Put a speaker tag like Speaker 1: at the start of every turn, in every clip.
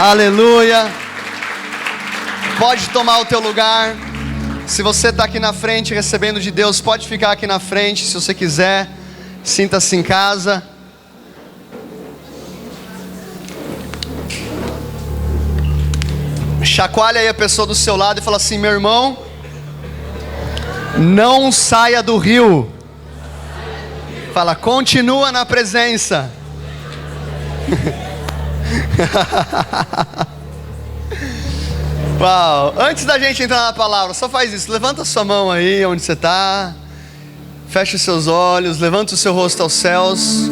Speaker 1: Aleluia. Pode tomar o teu lugar. Se você está aqui na frente recebendo de Deus, pode ficar aqui na frente se você quiser. Sinta-se em casa. Chacoalha aí a pessoa do seu lado e fala assim: meu irmão, não saia do rio. Fala, continua na presença. Uau, antes da gente entrar na palavra, só faz isso, levanta a sua mão aí onde você está, fecha os seus olhos, levanta o seu rosto aos céus,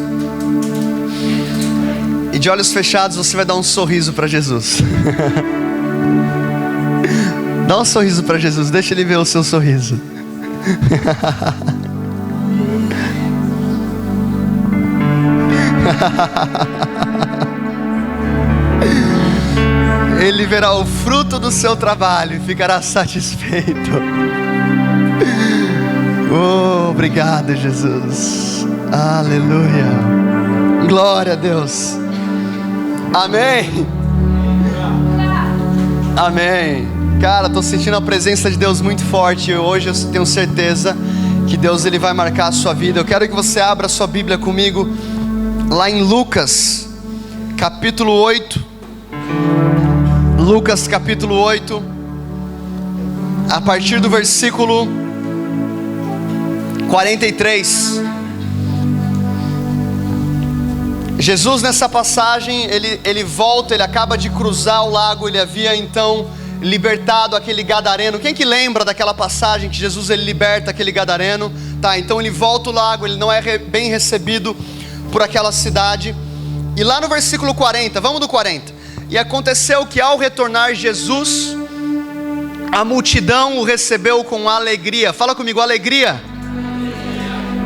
Speaker 1: e de olhos fechados você vai dar um sorriso para Jesus. Dá um sorriso para Jesus, deixa Ele ver o seu sorriso. Ele verá o fruto do seu trabalho e ficará satisfeito. Oh, obrigado, Jesus. Aleluia. Glória a Deus. Amém. Amém. Cara, estou sentindo a presença de Deus muito forte. Hoje eu tenho certeza que Deus ele vai marcar a sua vida. Eu quero que você abra a sua Bíblia comigo lá em Lucas, capítulo 8. Lucas capítulo 8, a partir do versículo 43. Jesus nessa passagem, ele volta, ele acaba de cruzar o lago, ele havia então libertado aquele gadareno. Quem que lembra daquela passagem que Jesus ele liberta aquele gadareno? Tá, então ele volta o lago, ele não é bem recebido por aquela cidade. E lá no versículo 40, vamos do 40. E aconteceu que ao retornar Jesus, a multidão o recebeu com alegria. Fala comigo, alegria.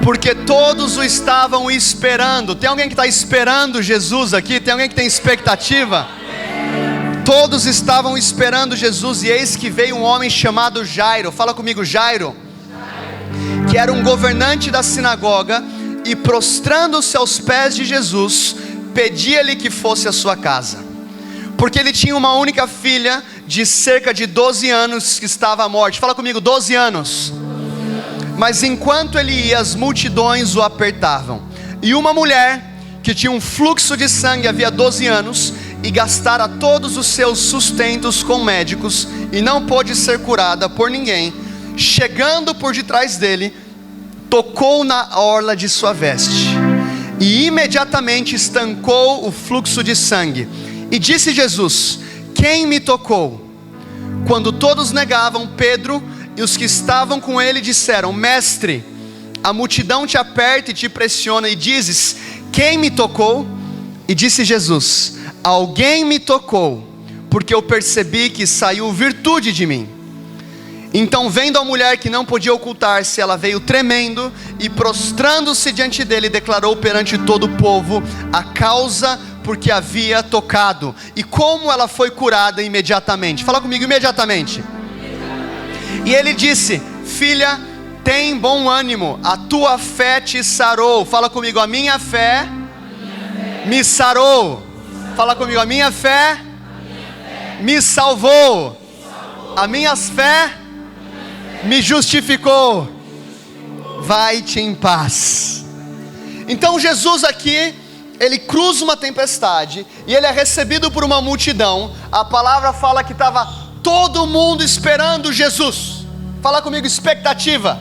Speaker 1: Porque todos o estavam esperando. Tem alguém que está esperando Jesus aqui? Tem alguém que tem expectativa? Todos estavam esperando Jesus. E eis que veio um homem chamado Jairo. Fala comigo, Jairo. Que era um governante da sinagoga. E prostrando-se aos pés de Jesus, pedia-lhe que fosse à sua casa, porque ele tinha uma única filha de cerca de 12 anos que estava à morte. Fala comigo, 12 anos. Mas enquanto ele ia, as multidões o apertavam. E uma mulher que tinha um fluxo de sangue havia 12 anos e gastara todos os seus sustentos com médicos e não pôde ser curada por ninguém, chegando por detrás dele, tocou na orla de sua veste e imediatamente estancou o fluxo de sangue. E disse Jesus: quem me tocou? Quando todos negavam, Pedro e os que estavam com ele disseram: mestre, a multidão te aperta e te pressiona, e dizes: quem me tocou? E disse Jesus: alguém me tocou, porque eu percebi que saiu virtude de mim. Então, vendo a mulher que não podia ocultar-se, ela veio tremendo e prostrando-se diante dele, declarou perante todo o povo a causa porque havia tocado e como ela foi curada imediatamente. Fala comigo, imediatamente. E ele disse: filha, tem bom ânimo, a tua fé te sarou. Fala comigo, a minha fé me sarou. Fala comigo, a minha fé me salvou. A minha fé me justificou. Vai-te em paz. Então Jesus aqui, ele cruza uma tempestade e ele é recebido por uma multidão. A palavra fala que estava todo mundo esperando Jesus. Fala comigo, expectativa.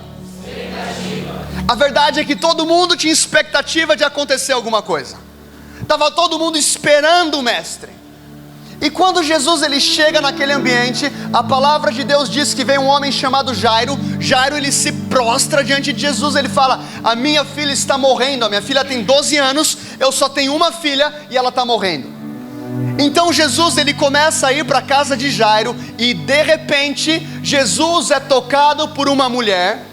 Speaker 1: A verdade é que todo mundo tinha expectativa de acontecer alguma coisa. Estava todo mundo esperando o mestre. E quando Jesus ele chega naquele ambiente, a palavra de Deus diz que vem um homem chamado Jairo. Jairo ele se prostra diante de Jesus. Ele fala: a minha filha está morrendo. A minha filha tem 12 anos, eu só tenho uma filha e ela está morrendo. Então Jesus ele começa a ir para a casa de Jairo. E de repente Jesus é tocado por uma mulher.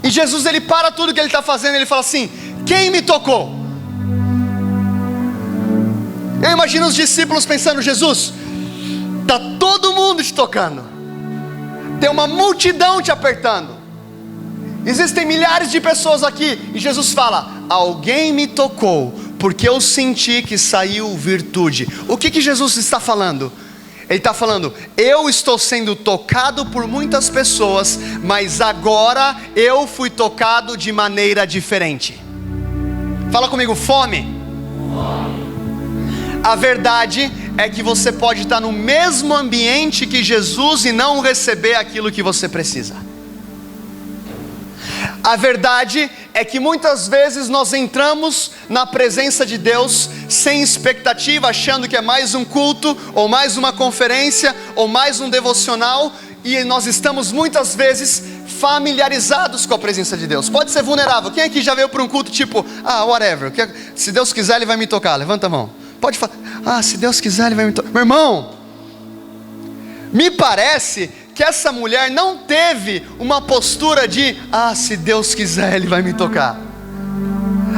Speaker 1: E Jesus ele para tudo que ele está fazendo. Ele fala assim: quem me tocou? Eu imagino os discípulos pensando: Jesus, está todo mundo te tocando, tem uma multidão te apertando, existem milhares de pessoas aqui. E Jesus fala: alguém me tocou, porque eu senti que saiu virtude. O que Jesus está falando? Ele está falando, eu estou sendo tocado por muitas pessoas, mas agora eu fui tocado de maneira diferente. Fala comigo, fome. A verdade é que você pode estar no mesmo ambiente que Jesus e não receber aquilo que você precisa. A verdade é que muitas vezes nós entramos na presença de Deus sem expectativa, achando que é mais um culto, ou mais uma conferência, ou mais um devocional, e nós estamos muitas vezes familiarizados com a presença de Deus. Pode ser vulnerável. Quem aqui já veio para um culto tipo, whatever, se Deus quiser Ele vai me tocar, levanta a mão. Pode falar, se Deus quiser Ele vai me tocar. Meu irmão, me parece que essa mulher não teve uma postura de, se Deus quiser Ele vai me tocar.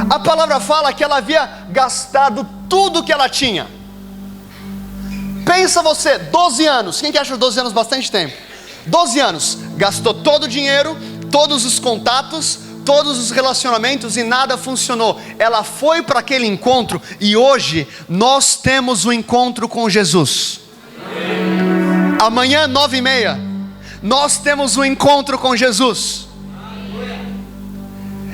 Speaker 1: A palavra fala que ela havia gastado tudo que ela tinha. Pensa você, 12 anos, quem que acha 12 anos bastante tempo? 12 anos, gastou todo o dinheiro, todos os contatos, todos os relacionamentos e nada funcionou. Ela foi para aquele encontro e hoje nós temos o encontro com Jesus. Amanhã 9h30 nós temos um encontro com Jesus.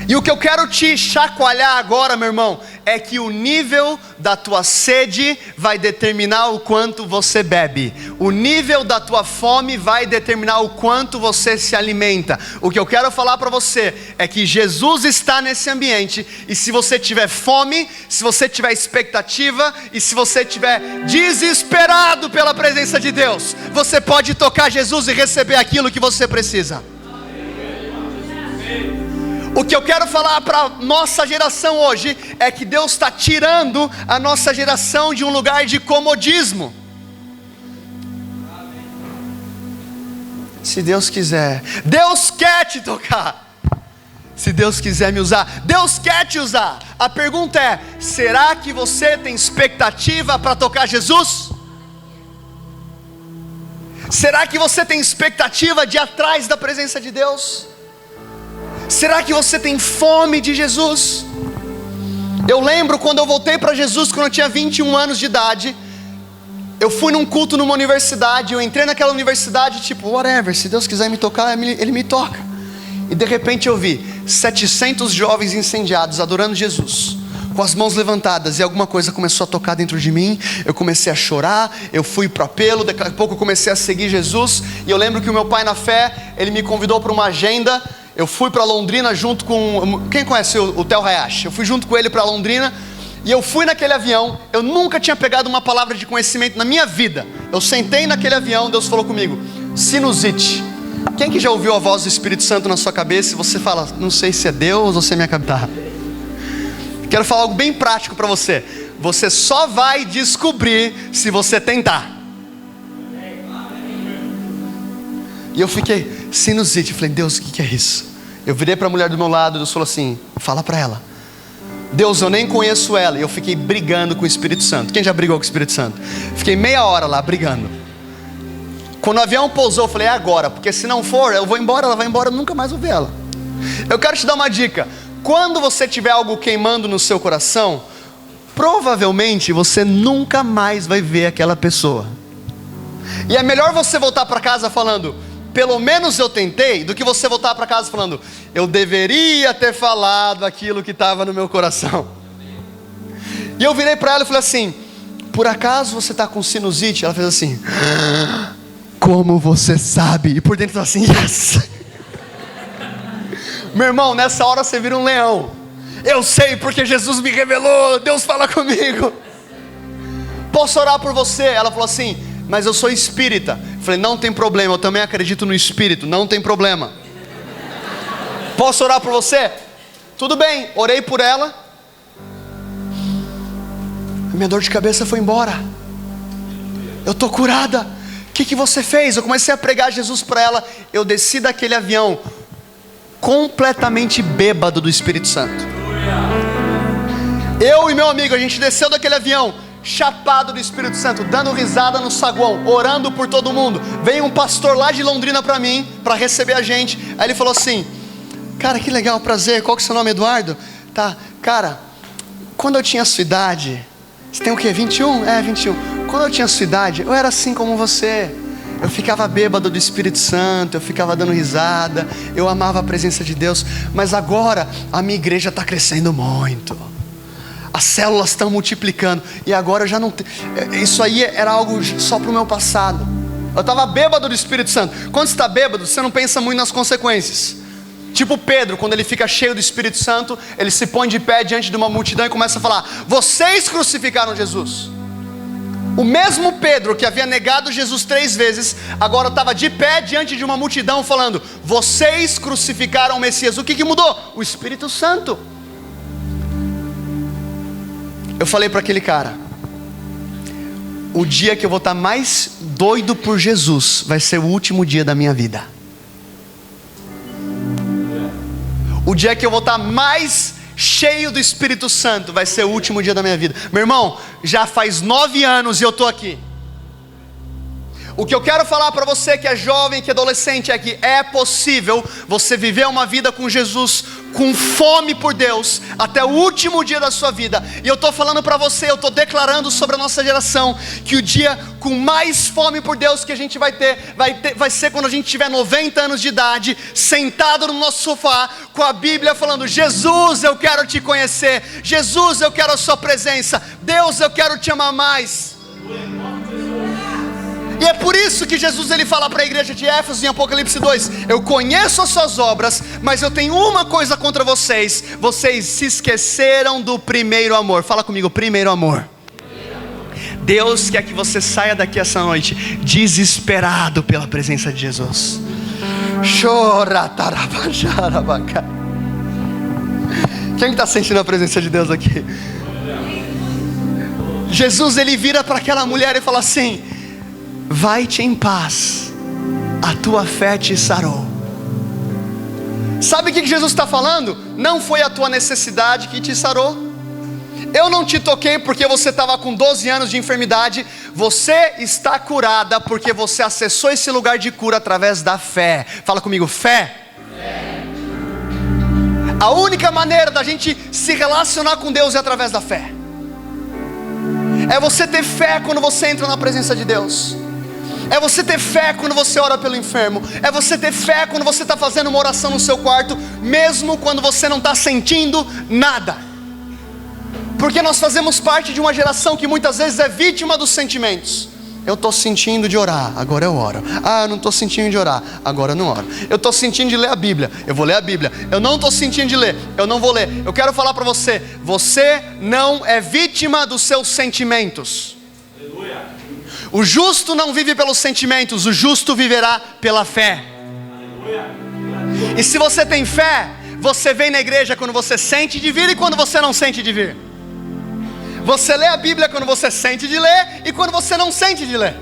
Speaker 1: E o que eu quero te chacoalhar agora, meu irmão, é que o nível da tua sede vai determinar o quanto você bebe. O nível da tua fome vai determinar o quanto você se alimenta. O que eu quero falar para você é que Jesus está nesse ambiente. E se você tiver fome, se você tiver expectativa e se você estiver desesperado pela presença de Deus, você pode tocar Jesus e receber aquilo que você precisa. O que eu quero falar para nossa geração hoje é que Deus está tirando a nossa geração de um lugar de comodismo. Se Deus quiser, Deus quer te tocar. Se Deus quiser me usar, Deus quer te usar. A pergunta é, será que você tem expectativa para tocar Jesus? Será que você tem expectativa de ir atrás da presença de Deus? Será que você tem fome de Jesus? Eu lembro quando eu voltei para Jesus, quando eu tinha 21 anos de idade. Eu fui num culto numa universidade. Eu entrei naquela universidade tipo, whatever, se Deus quiser me tocar, Ele me toca. E de repente eu vi 700 jovens incendiados adorando Jesus, com as mãos levantadas, e alguma coisa começou a tocar dentro de mim. Eu comecei a chorar, eu fui para o apelo. Daqui a pouco eu comecei a seguir Jesus. E eu lembro que o meu pai na fé, ele me convidou para uma agenda. Eu fui para Londrina junto com... Quem conhece o Theo Hayashi? Eu fui junto com ele para Londrina. E eu fui naquele avião. Eu nunca tinha pegado uma palavra de conhecimento na minha vida. Eu sentei naquele avião, Deus falou comigo, sinusite. Quem que já ouviu a voz do Espírito Santo na sua cabeça e você fala, não sei se é Deus ou se é minha cabeça? Quero falar algo bem prático para você. Você só vai descobrir se você tentar. E eu fiquei, sinusite. Eu falei, Deus, o que é isso? Eu virei para a mulher do meu lado, Deus falou assim, fala para ela. Deus, eu nem conheço ela. E eu fiquei brigando com o Espírito Santo. Quem já brigou com o Espírito Santo? Fiquei meia hora lá brigando. Quando o avião pousou, eu falei, é agora. Porque se não for, eu vou embora, ela vai embora, eu nunca mais vou ver ela. Eu quero te dar uma dica. Quando você tiver algo queimando no seu coração, provavelmente você nunca mais vai ver aquela pessoa. E é melhor você voltar para casa falando, pelo menos eu tentei, do que você voltar para casa falando, eu deveria ter falado aquilo que estava no meu coração. E eu virei para ela e falei assim, por acaso você está com sinusite? Ela fez assim, como você sabe? E por dentro assim, yes. Meu irmão, nessa hora você vira um leão. Eu sei porque Jesus me revelou, Deus fala comigo. Posso orar por você? Ela falou assim, mas eu sou espírita. Eu falei, não tem problema, eu também acredito no espírito, não tem problema. Posso orar por você? Tudo bem, orei por ela. A minha dor de cabeça foi embora. Eu estou curada. O que você fez? Eu comecei a pregar Jesus para ela. Eu desci daquele avião completamente bêbado do Espírito Santo. Eu e meu amigo, a gente desceu daquele avião chapado do Espírito Santo, dando risada no saguão, orando por todo mundo. Veio um pastor lá de Londrina para mim, para receber a gente. Aí ele falou assim, cara, que legal, prazer, qual que é o seu nome, Eduardo? Tá, cara, quando eu tinha a sua idade, você tem o quê? 21? 21. Quando eu tinha a sua idade, eu era assim como você. Eu ficava bêbado do Espírito Santo, eu ficava dando risada, eu amava a presença de Deus. Mas agora a minha igreja está crescendo muito, as células estão multiplicando, e agora eu já não tenho. Isso aí era algo só para o meu passado. Eu estava bêbado do Espírito Santo. Quando você está bêbado, você não pensa muito nas consequências. Tipo Pedro, quando ele fica cheio do Espírito Santo, ele se põe de pé diante de uma multidão e começa a falar: vocês crucificaram Jesus. O mesmo Pedro que havia negado Jesus 3 vezes, agora estava de pé diante de uma multidão falando: vocês crucificaram o Messias. O que mudou? O Espírito Santo. Eu falei para aquele cara: o dia que eu vou estar mais doido por Jesus vai ser o último dia da minha vida. O dia que eu vou estar mais cheio do Espírito Santo vai ser o último dia da minha vida. Meu irmão, já faz 9 anos e eu estou aqui. O que eu quero falar para você que é jovem, que é adolescente, é que é possível você viver uma vida com Jesus, com fome por Deus, até o último dia da sua vida. E eu estou falando para você, eu estou declarando sobre a nossa geração, que o dia com mais fome por Deus que a gente vai ser quando a gente tiver 90 anos de idade, sentado no nosso sofá, com a Bíblia falando: Jesus, eu quero te conhecer, Jesus, eu quero a sua presença, Deus, eu quero te amar mais. E é por isso que Jesus ele fala para a igreja de Éfeso em Apocalipse 2: eu conheço as suas obras, mas eu tenho uma coisa contra vocês: vocês se esqueceram do primeiro amor. Fala comigo: primeiro amor. Deus quer que você saia daqui essa noite desesperado pela presença de Jesus. Quem está sentindo a presença de Deus aqui? Jesus ele vira para aquela mulher e fala assim: vai-te em paz, a tua fé te sarou. Sabe o que Jesus está falando? Não foi a tua necessidade que te sarou. Eu não te toquei porque você estava com 12 anos de enfermidade. Você está curada porque você acessou esse lugar de cura através da fé. Fala comigo: fé. A única maneira da gente se relacionar com Deus é através da fé. É você ter fé quando você entra na presença de Deus. É você ter fé quando você ora pelo enfermo. É você ter fé quando você está fazendo uma oração no seu quarto, mesmo quando você não está sentindo nada. Porque nós fazemos parte de uma geração que muitas vezes é vítima dos sentimentos. Eu estou sentindo de orar, agora eu oro. Eu não estou sentindo de orar, agora eu não oro. Eu estou sentindo de ler a Bíblia, eu vou ler a Bíblia. Eu não estou sentindo de ler, eu não vou ler. Eu quero falar para você: você não é vítima dos seus sentimentos. O justo não vive pelos sentimentos, o justo viverá pela fé. E se você tem fé, você vem na igreja quando você sente de vir e quando você não sente de vir. Você lê a Bíblia quando você sente de ler e quando você não sente de ler.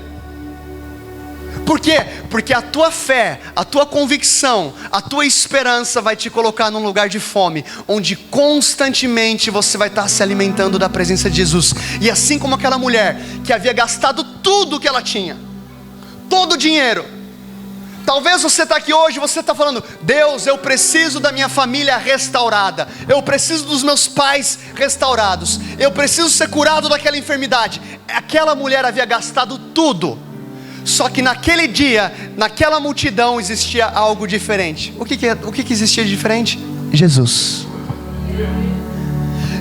Speaker 1: Por quê? Porque a tua fé, a tua convicção, a tua esperança vai te colocar num lugar de fome, onde constantemente você vai estar se alimentando da presença de Jesus. E assim como aquela mulher que havia gastado tudo que ela tinha, todo o dinheiro. Talvez você está aqui hoje, você está falando: Deus, eu preciso da minha família restaurada, eu preciso dos meus pais restaurados, eu preciso ser curado daquela enfermidade. Aquela mulher havia gastado tudo. Só que naquele dia, naquela multidão existia algo diferente. O que existia de diferente? Jesus.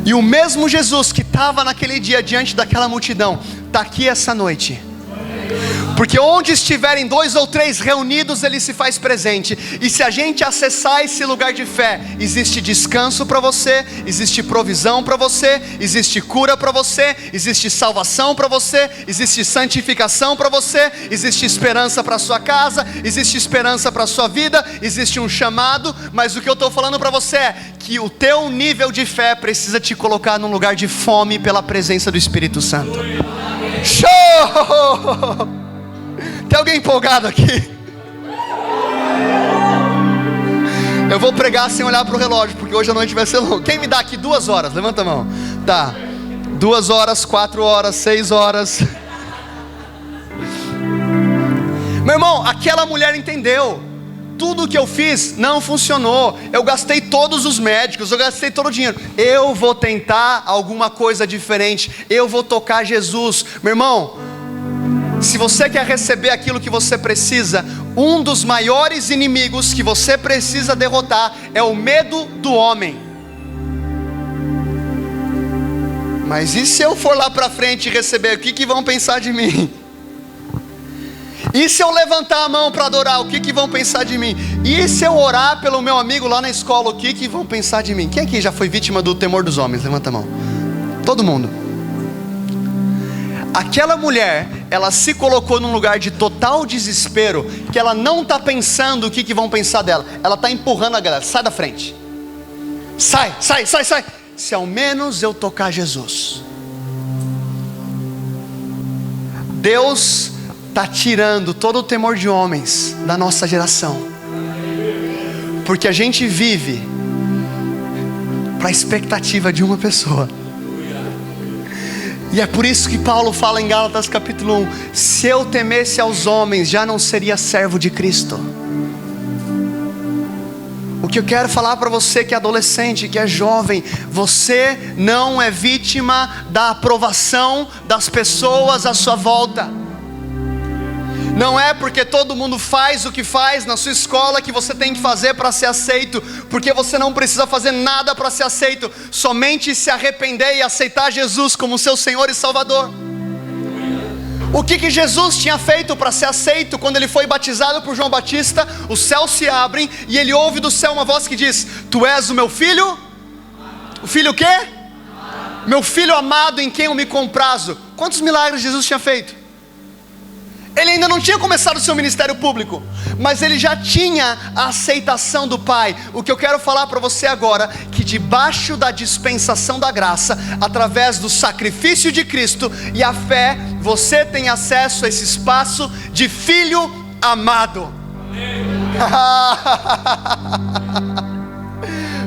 Speaker 1: E o mesmo Jesus que estava naquele dia diante daquela multidão está aqui essa noite. Porque onde estiverem 2 ou 3 reunidos, Ele se faz presente. E se a gente acessar esse lugar de fé, existe descanso para você, existe provisão para você, existe cura para você, existe salvação para você, existe santificação para você, existe esperança para sua casa, existe esperança para sua vida, existe um chamado. Mas o que eu estou falando para você é que o teu nível de fé precisa te colocar num lugar de fome pela presença do Espírito Santo. Show! Tem alguém empolgado aqui? Eu vou pregar sem olhar para o relógio, porque hoje a noite vai ser longa. Quem me dá aqui 2 horas? Levanta a mão. Tá, 2 horas, 4 horas, 6 horas. Meu irmão, aquela mulher entendeu. tudo o que eu fiz não funcionou, eu gastei todos os médicos, eu gastei todo o dinheiro, eu vou tentar alguma coisa diferente, eu vou tocar Jesus. Meu irmão, se você quer receber aquilo que você precisa, um dos maiores inimigos que você precisa derrotar é o medo do homem. Mas e se eu for lá para frente e receber, o que vão pensar de mim? E se eu levantar a mão para adorar, o que vão pensar de mim? E se eu orar pelo meu amigo lá na escola, o que vão pensar de mim? Quem aqui já foi vítima do temor dos homens? Levanta a mão. Todo mundo. Aquela mulher, ela se colocou num lugar de total desespero, que ela não está pensando o que vão pensar dela. Ela está empurrando a galera, sai da frente. Sai. Se ao menos eu tocar Jesus. Deus está tirando todo o temor de homens da nossa geração, porque a gente vive para a expectativa de uma pessoa. E é por isso que Paulo fala em Gálatas capítulo 1: se eu temesse aos homens, já não seria servo de Cristo. O que eu quero falar para você que é adolescente, que é jovem: você não é vítima da aprovação das pessoas à sua volta. Não é porque todo mundo faz o que faz na sua escola que você tem que fazer para ser aceito, porque você não precisa fazer nada para ser aceito, somente se arrepender e aceitar Jesus como seu Senhor e Salvador. O que Jesus tinha feito para ser aceito? Quando ele foi batizado por João Batista, os céus se abrem e ele ouve do céu uma voz que diz: tu és o meu filho? O filho o quê? Meu filho amado, em quem eu me comprazo. Quantos milagres Jesus tinha feito? Ele ainda não tinha começado o seu ministério público, mas ele já tinha a aceitação do Pai. O que eu quero falar para você agora, que debaixo da dispensação da graça, através do sacrifício de Cristo e a fé, você tem acesso a esse espaço de filho amado.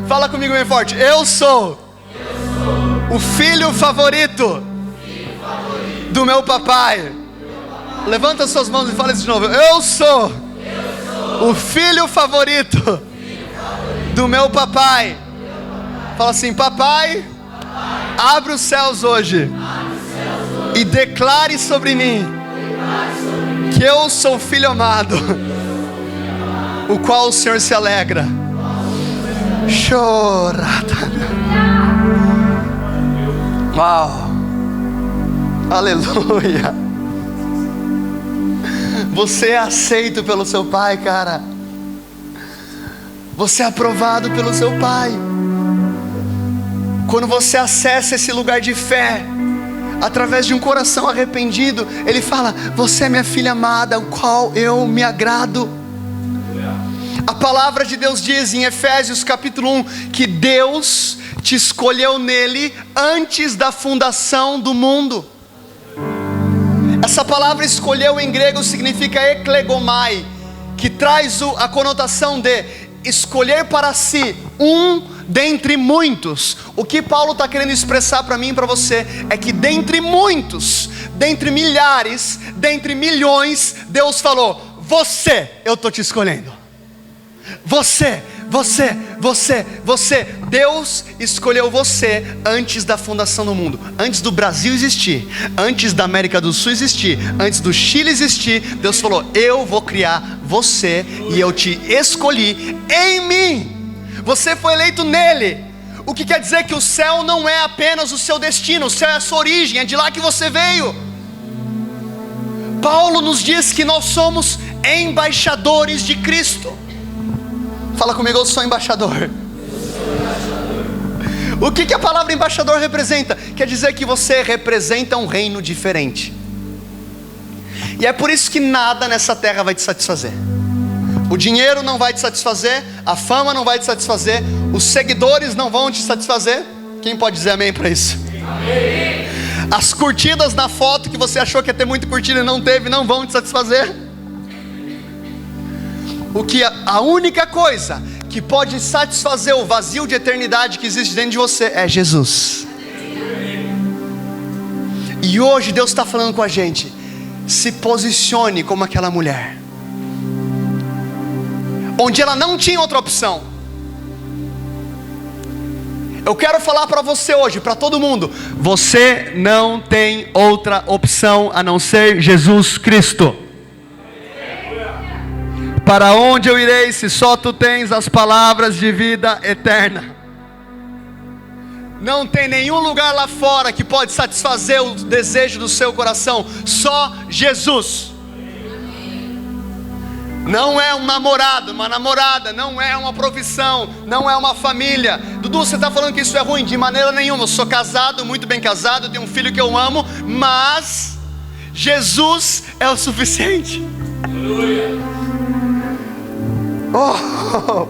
Speaker 1: Fala comigo bem forte: eu sou o filho favorito do meu papai. Levanta suas mãos e fala isso de novo: eu sou o filho favorito do meu papai. Fala assim: papai, abre os céus hoje e declare sobre mim que eu sou o filho amado, o qual o Senhor se alegra. Chorada. Uau, aleluia. Você é aceito pelo seu Pai, cara. Você é aprovado pelo seu Pai. Quando você acessa esse lugar de fé, através de um coração arrependido, Ele fala: você é minha filha amada, o qual eu me agrado. A palavra de Deus diz em Efésios capítulo 1 que Deus te escolheu nele antes da fundação do mundo. Essa palavra escolheu em grego significa eklegomai, que traz a conotação de escolher para si um dentre muitos. O que Paulo está querendo expressar para mim e para você é que dentre muitos, dentre milhares, dentre milhões, Deus falou: você, eu estou te escolhendo. Você. Deus escolheu você antes da fundação do mundo. Antes do Brasil existir, antes da América do Sul existir, antes do Chile existir, Deus falou: eu vou criar você e eu te escolhi em mim. Você foi eleito nele. O que quer dizer que o céu não é apenas o seu destino, o céu é a sua origem, é de lá que você veio. Paulo nos diz que nós somos embaixadores de Cristo. Fala comigo: eu sou embaixador. O que a palavra embaixador representa? Quer dizer que você representa um reino diferente. E é por isso que nada nessa terra vai te satisfazer. O dinheiro não vai te satisfazer, a fama não vai te satisfazer, os seguidores não vão te satisfazer. Quem pode dizer amém para isso? Amém. As curtidas na foto que você achou que ia ter muito curtida e não teve, não vão te satisfazer. A única coisa que pode satisfazer o vazio de eternidade que existe dentro de você é Jesus. E hoje Deus está falando com a gente: se posicione como aquela mulher. onde ela não tinha outra opção. Eu quero falar para você hoje, para todo mundo: você não tem outra opção a não ser Jesus Cristo. Para onde eu irei se só tu tens as palavras de vida eterna? Não tem nenhum lugar lá fora que pode satisfazer o desejo do seu coração, só Jesus. Não é um namorado, uma namorada, não é uma profissão, não é uma família. Dudu, você está falando que isso é ruim? De maneira nenhuma. Eu sou casado, muito bem casado, tenho um filho que eu amo, mas Jesus é o suficiente. Aleluia. Oh.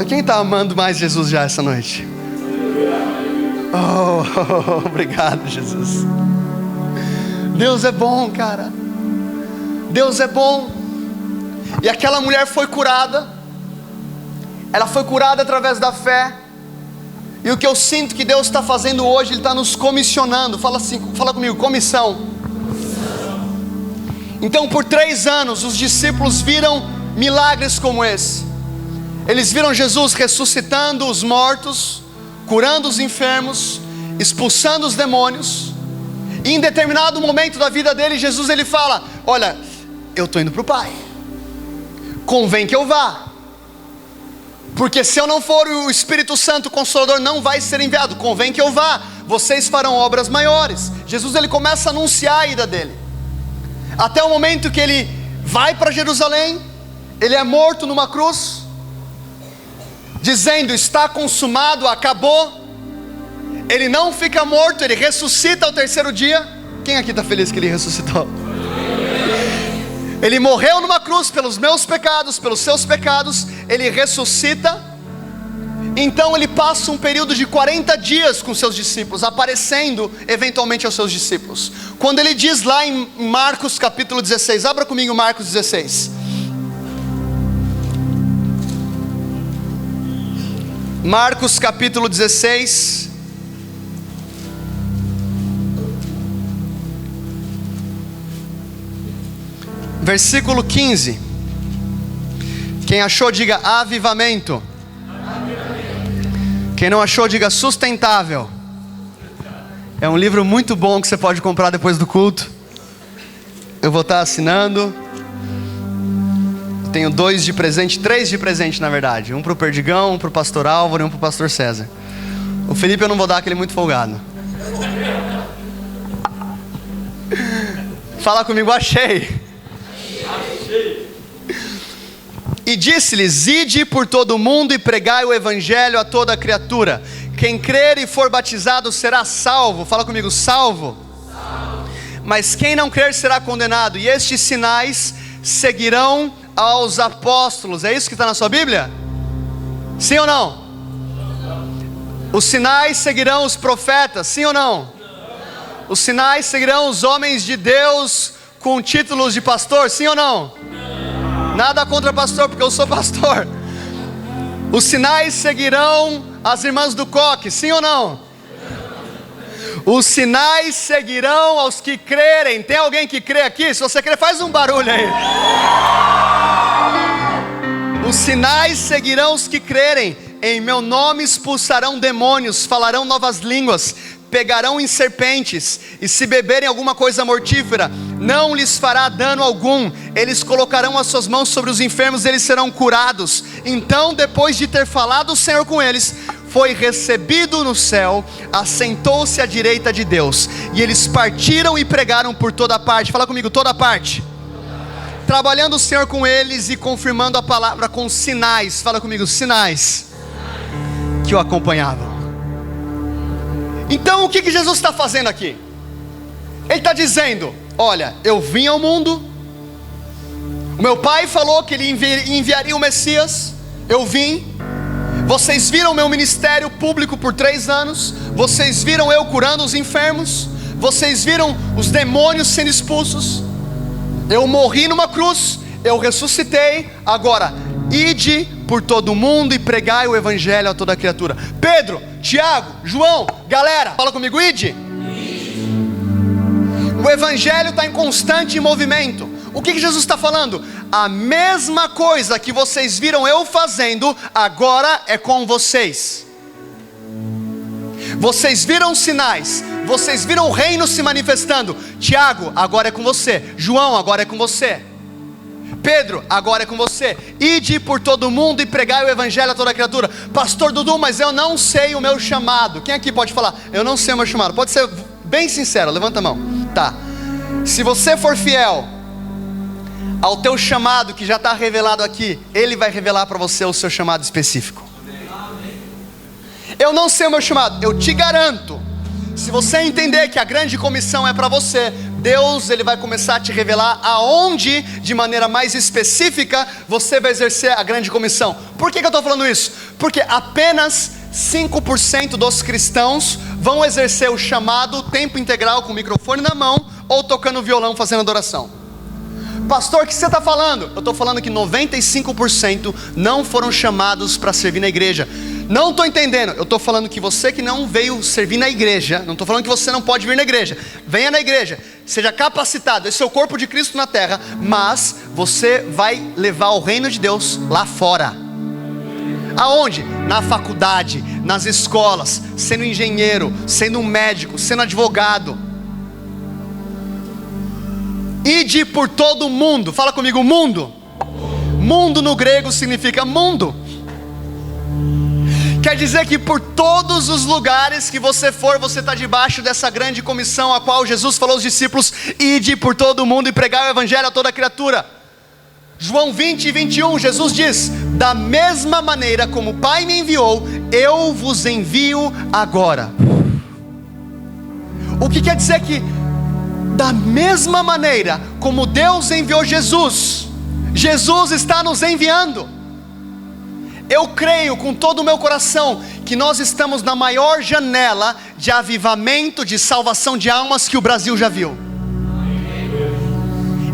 Speaker 1: Quem tá amando mais Jesus já essa noite? Oh, obrigado, Jesus. Deus é bom, cara. Deus é bom. E aquela mulher foi curada. Ela foi curada através da fé. E o que eu sinto que Deus está fazendo hoje, Ele está nos comissionando. Fala assim, fala comigo, comissão. Então por 3 anos os discípulos viram milagres como esse. Eles viram Jesus ressuscitando os mortos, curando os enfermos, expulsando os demônios. E em determinado momento da vida dele, Jesus ele fala: olha, eu estou indo para o Pai, convém que eu vá, porque se eu não for, o Espírito Santo, o Consolador, não vai ser enviado. Convém que eu vá, vocês farão obras maiores. Jesus ele começa a anunciar a ida dele, até o momento que ele vai para Jerusalém. Ele é morto numa cruz, dizendo: está consumado, acabou. Ele não fica morto, ele ressuscita ao 3º dia. Quem aqui está feliz que ele ressuscitou? Ele morreu numa cruz pelos meus pecados, pelos seus pecados. Ele ressuscita. Então ele passa um período de 40 dias com seus discípulos, aparecendo eventualmente aos seus discípulos. Quando ele diz lá em Marcos capítulo 16, abra comigo Marcos 16. Marcos capítulo 16, versículo 15. Quem achou diga avivamento. Quem não achou diga sustentável. É um livro muito bom que você pode comprar depois do culto. Eu vou estar assinando. Tenho 2 de presente, 3 de presente na verdade. Um para o Perdigão, um para o pastor Álvaro e um para o pastor César. O Felipe eu não vou dar, que ele é muito folgado. Fala comigo, achei. E disse-lhes: ide por todo o mundo e pregai o evangelho a toda criatura. Quem crer e for batizado será salvo. Fala comigo, salvo. Mas quem não crer será condenado. E estes sinais seguirão aos apóstolos. É isso que está na sua Bíblia? Sim ou não? Os sinais seguirão os profetas. Sim ou não? Os sinais seguirão os homens de Deus com títulos de pastor. Sim ou não? Nada contra pastor, porque eu sou pastor. Os sinais seguirão as irmãs do coque. Sim ou não? Os sinais seguirão aos que crerem. Tem alguém que crê aqui? Se você crê, faz um barulho aí. Os sinais seguirão os que crerem. Em meu nome expulsarão demônios, falarão novas línguas, pegarão em serpentes, e se beberem alguma coisa mortífera, não lhes fará dano algum. Eles colocarão as suas mãos sobre os enfermos, eles serão curados. Então, depois de ter falado o Senhor com eles, foi recebido no céu, assentou-se à direita de Deus. E eles partiram e pregaram por toda parte. Fala comigo, toda parte. Trabalhando o Senhor com eles e confirmando a palavra com sinais. Fala comigo, sinais que o acompanhavam. Então o que Jesus está fazendo aqui? Ele está dizendo: olha, eu vim ao mundo, o meu pai falou que ele enviaria o Messias, eu vim. Vocês viram meu ministério público por 3 anos, vocês viram eu curando os enfermos, vocês viram os demônios sendo expulsos, eu morri numa cruz, eu ressuscitei. Agora, ide por todo o mundo e pregai o evangelho a toda criatura. Pedro, Tiago, João, galera, fala comigo, ide. O evangelho está em constante movimento. O que Jesus está falando? A mesma coisa que vocês viram eu fazendo, agora é com vocês. Vocês viram sinais, vocês viram o reino se manifestando. Tiago, agora é com você. João, agora é com você. Pedro, agora é com você. Ide por todo mundo e pregai o evangelho a toda criatura. Pastor Dudu, mas eu não sei o meu chamado. Quem aqui pode falar? Eu não sei o meu chamado. Pode ser bem sincero, levanta a mão. Tá. Se você for fiel ao teu chamado que já está revelado aqui, Ele vai revelar para você o seu chamado específico. Eu não sei o meu chamado, eu te garanto, se você entender que a grande comissão é para você, Deus Ele vai começar a te revelar aonde, de maneira mais específica, você vai exercer a grande comissão. Por que eu estou falando isso? Porque apenas 5% dos cristãos vão exercer o chamado tempo integral com o microfone na mão ou tocando violão fazendo adoração. Pastor, o que você está falando? Eu estou falando que 95% não foram chamados para servir na igreja. Não estou entendendo. Eu estou falando que você que não veio servir na igreja, não estou falando que você não pode vir na igreja. Venha na igreja, seja capacitado, esse é o corpo de Cristo na terra, mas você vai levar o reino de Deus lá fora. Aonde? Na faculdade, nas escolas, sendo engenheiro, sendo um médico, sendo advogado. Ide por todo o mundo. Fala comigo, mundo. Mundo no grego significa mundo. Quer dizer que por todos os lugares que você for, você está debaixo dessa grande comissão a qual Jesus falou aos discípulos: ide por todo o mundo e pregar o evangelho a toda criatura. João 20 e 21, Jesus diz: da mesma maneira como o Pai me enviou, eu vos envio agora. O que quer dizer que da mesma maneira como Deus enviou Jesus, Jesus está nos enviando. Eu creio com todo o meu coração que nós estamos na maior janela de avivamento, de salvação de almas que o Brasil já viu.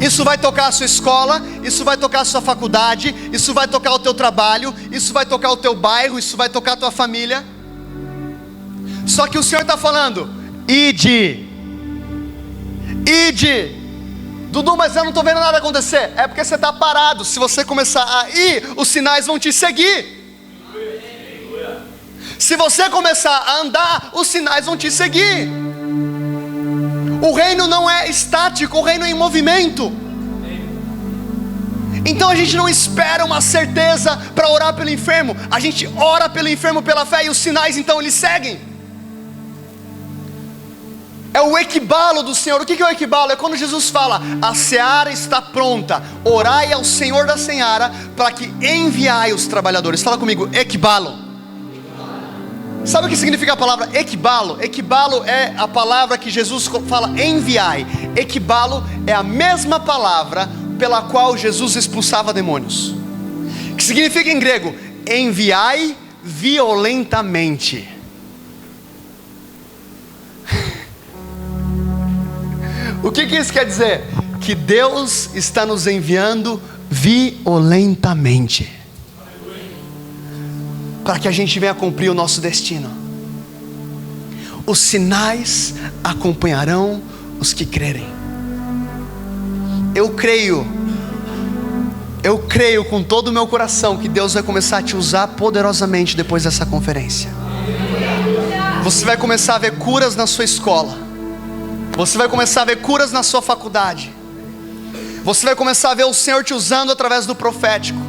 Speaker 1: Isso vai tocar a sua escola, isso vai tocar a sua faculdade, isso vai tocar o teu trabalho, isso vai tocar o teu bairro, isso vai tocar a tua família. Só que o Senhor está falando: ide. Dudu, mas eu não estou vendo nada acontecer. É porque você está parado. Se você começar a ir, os sinais vão te seguir. Se você começar a andar, os sinais vão te seguir. O reino não é estático, o reino é em movimento. Então a gente não espera uma certeza para orar pelo enfermo. A gente ora pelo enfermo pela fé e os sinais então eles seguem. É o equibalo do Senhor. O que é o equibalo? É quando Jesus fala: a seara está pronta, orai ao Senhor da seara para que enviai os trabalhadores. Fala comigo, equibalo. Sabe o que significa a palavra equibalo? Equibalo é a palavra que Jesus fala enviai. Equibalo é a mesma palavra pela qual Jesus expulsava demônios, que significa em grego enviai violentamente. O que isso quer dizer? Que Deus está nos enviando violentamente, para que a gente venha cumprir o nosso destino. Os sinais acompanharão os que crerem. Eu creio com todo o meu coração que Deus vai começar a te usar poderosamente depois dessa conferência. Você vai começar a ver curas na sua escola. Você vai começar a ver curas na sua faculdade. Você vai começar a ver o Senhor te usando através do profético.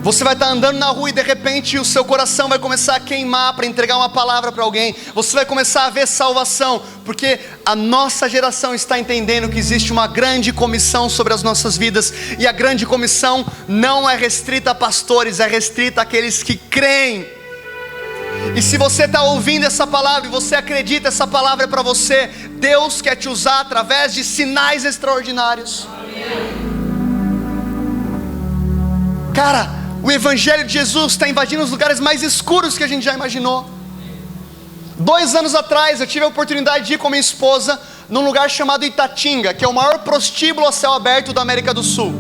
Speaker 1: Você vai estar andando na rua e de repente o seu coração vai começar a queimar para entregar uma palavra para alguém. Você vai começar a ver salvação, porque a nossa geração está entendendo que existe uma grande comissão sobre as nossas vidas. E a grande comissão não é restrita a pastores, é restrita àqueles que creem. E se você está ouvindo essa palavra e você acredita essa palavra é para você, Deus quer te usar através de sinais extraordinários. Cara, o evangelho de Jesus está invadindo os lugares mais escuros que a gente já imaginou. 2 anos atrás eu tive a oportunidade de ir com minha esposa num lugar chamado Itatinga, que é o maior prostíbulo a céu aberto da América do Sul.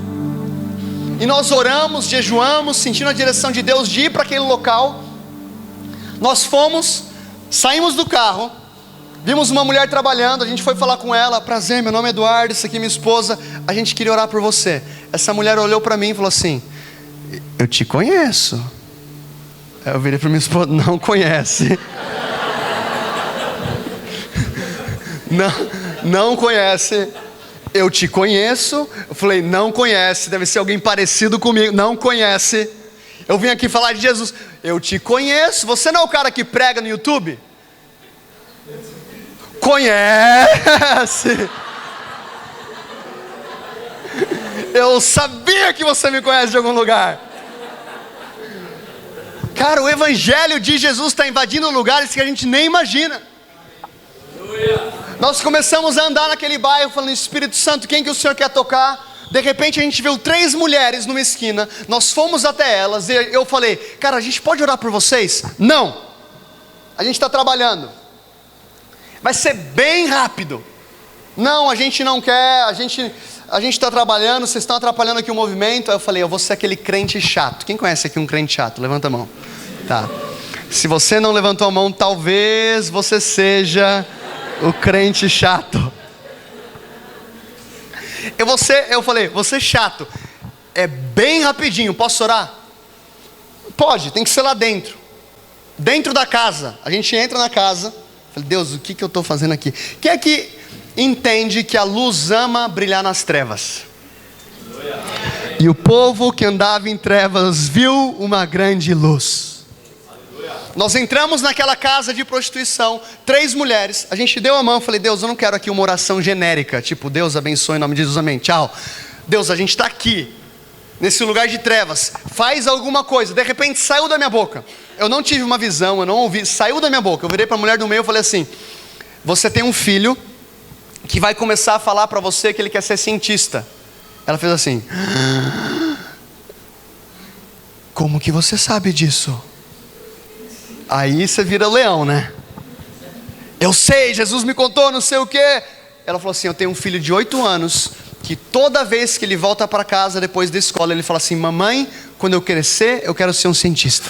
Speaker 1: E nós oramos, jejuamos, sentindo a direção de Deus de ir para aquele local. Nós fomos, saímos do carro, Vimos uma mulher trabalhando, a gente foi falar com ela. Prazer, meu nome é Eduardo, essa aqui é minha esposa. A gente queria orar por você. Essa mulher olhou para mim e falou assim: eu te conheço. Eu virei para minha esposa: não conhece. Não conhece. Eu te conheço. Eu falei: não conhece, deve ser alguém parecido comigo. Não conhece. Eu vim aqui falar de Jesus. Eu te conheço. Você não é o cara que prega no YouTube? Conhece. Eu sabia que você me conhece de algum lugar. Cara, o evangelho de Jesus está invadindo lugares que a gente nem imagina. Nós começamos a andar naquele bairro falando: Espírito Santo, quem que o Senhor quer tocar? De repente a gente viu 3 mulheres numa esquina. Nós fomos até elas e eu falei: cara, a gente pode orar por vocês? Não, a gente está trabalhando, vai ser bem rápido. Não, a gente não quer, a gente está trabalhando, vocês estão atrapalhando aqui o movimento. Aí eu falei: eu vou ser aquele crente chato. Quem conhece aqui um crente chato? Levanta a mão. Tá. Se você não levantou a mão, talvez você seja o crente chato. Eu falei: você chato, é bem rapidinho, posso orar? Pode, tem que ser lá dentro da casa. A gente entra na casa. Falei: Deus, o que eu estou fazendo aqui? Quem é que entende que a luz ama brilhar nas trevas? E o povo que andava em trevas viu uma grande luz. Nós entramos naquela casa de prostituição, 3 mulheres, a gente deu a mão. Eu falei: Deus, eu não quero aqui uma oração genérica, tipo, Deus abençoe em nome de Jesus, amém, tchau. Deus, a gente está aqui, nesse lugar de trevas, faz alguma coisa. De repente saiu da minha boca, eu não tive uma visão, eu não ouvi, saiu da minha boca. Eu virei para a mulher do meio e falei assim: você tem um filho que vai começar a falar para você que ele quer ser cientista. Ela fez assim: como que você sabe disso? Aí você vira leão, né? Eu sei, Jesus me contou, não sei o quê. Ela falou assim: eu tenho um filho de 8 anos, que toda vez que ele volta para casa depois da escola, ele fala assim: mamãe, quando eu crescer, eu quero ser um cientista.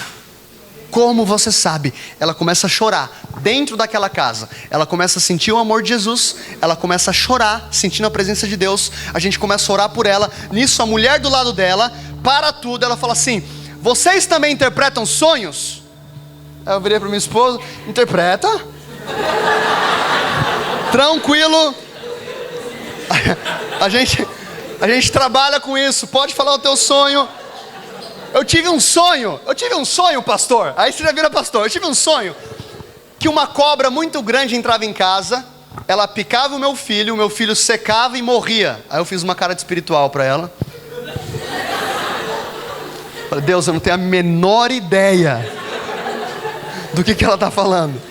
Speaker 1: Como você sabe? Ela começa a chorar dentro daquela casa. Ela começa a sentir o amor de Jesus. Ela começa a chorar, sentindo a presença de Deus. A gente começa a orar por ela. Nisso, a mulher do lado dela para tudo. Ela fala assim: vocês também interpretam sonhos? Aí eu virei para minha esposa: interpreta? Tranquilo. A gente trabalha com isso. Pode falar o teu sonho. Eu tive um sonho, pastor. Aí você já vira pastor. Eu tive um sonho que uma cobra muito grande entrava em casa. Ela picava o meu filho secava e morria. Aí eu fiz uma cara de espiritual para ela. Falei: Deus, eu não tenho a menor ideia do que ela está falando.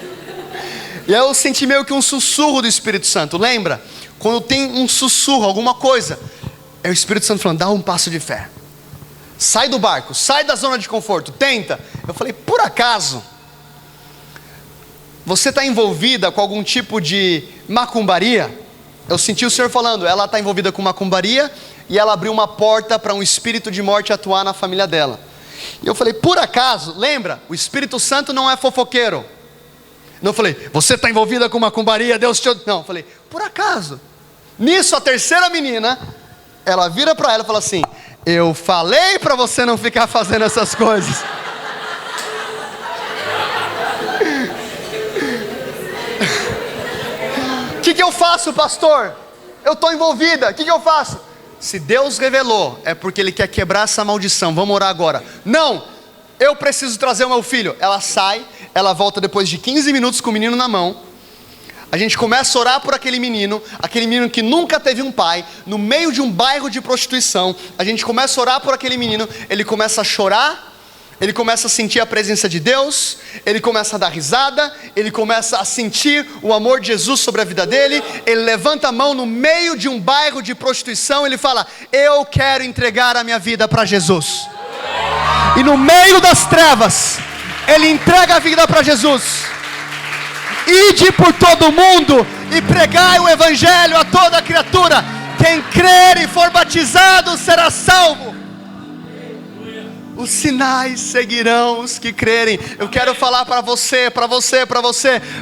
Speaker 1: E aí eu senti meio que um sussurro do Espírito Santo. Lembra? Quando tem um sussurro, alguma coisa, é o Espírito Santo falando: dá um passo de fé. Sai do barco, sai da zona de conforto, tenta. Eu falei: por acaso você está envolvida com algum tipo de macumbaria? Eu senti o Senhor falando: ela está envolvida com macumbaria e ela abriu uma porta para um espírito de morte atuar na família dela. E eu falei: por acaso, lembra, o Espírito Santo não é fofoqueiro. Não falei: você está envolvida com macumbaria, Deus te... Não, falei: por acaso. Nisso, a terceira menina, ela vira para ela e fala assim: eu falei para você não ficar fazendo essas coisas. O que eu faço, pastor? Eu estou envolvida, o que eu faço? Se Deus revelou, é porque Ele quer quebrar essa maldição. Vamos orar agora. Não, eu preciso trazer o meu filho. Ela sai, ela volta depois de 15 minutos com o menino na mão. A gente começa a orar por aquele menino que nunca teve um pai, no meio de um bairro de prostituição. A gente começa a orar por aquele menino, ele começa a chorar, ele começa a sentir a presença de Deus, ele começa a dar risada, ele começa a sentir o amor de Jesus sobre a vida dele. Ele levanta a mão no meio de um bairro de prostituição, ele fala: eu quero entregar a minha vida para Jesus. E no meio das trevas, ele entrega a vida para Jesus. Ide por todo mundo e pregai o evangelho a toda criatura. Quem crer e for batizado será salvo. os sinais seguirão os que crerem. Eu quero falar para você,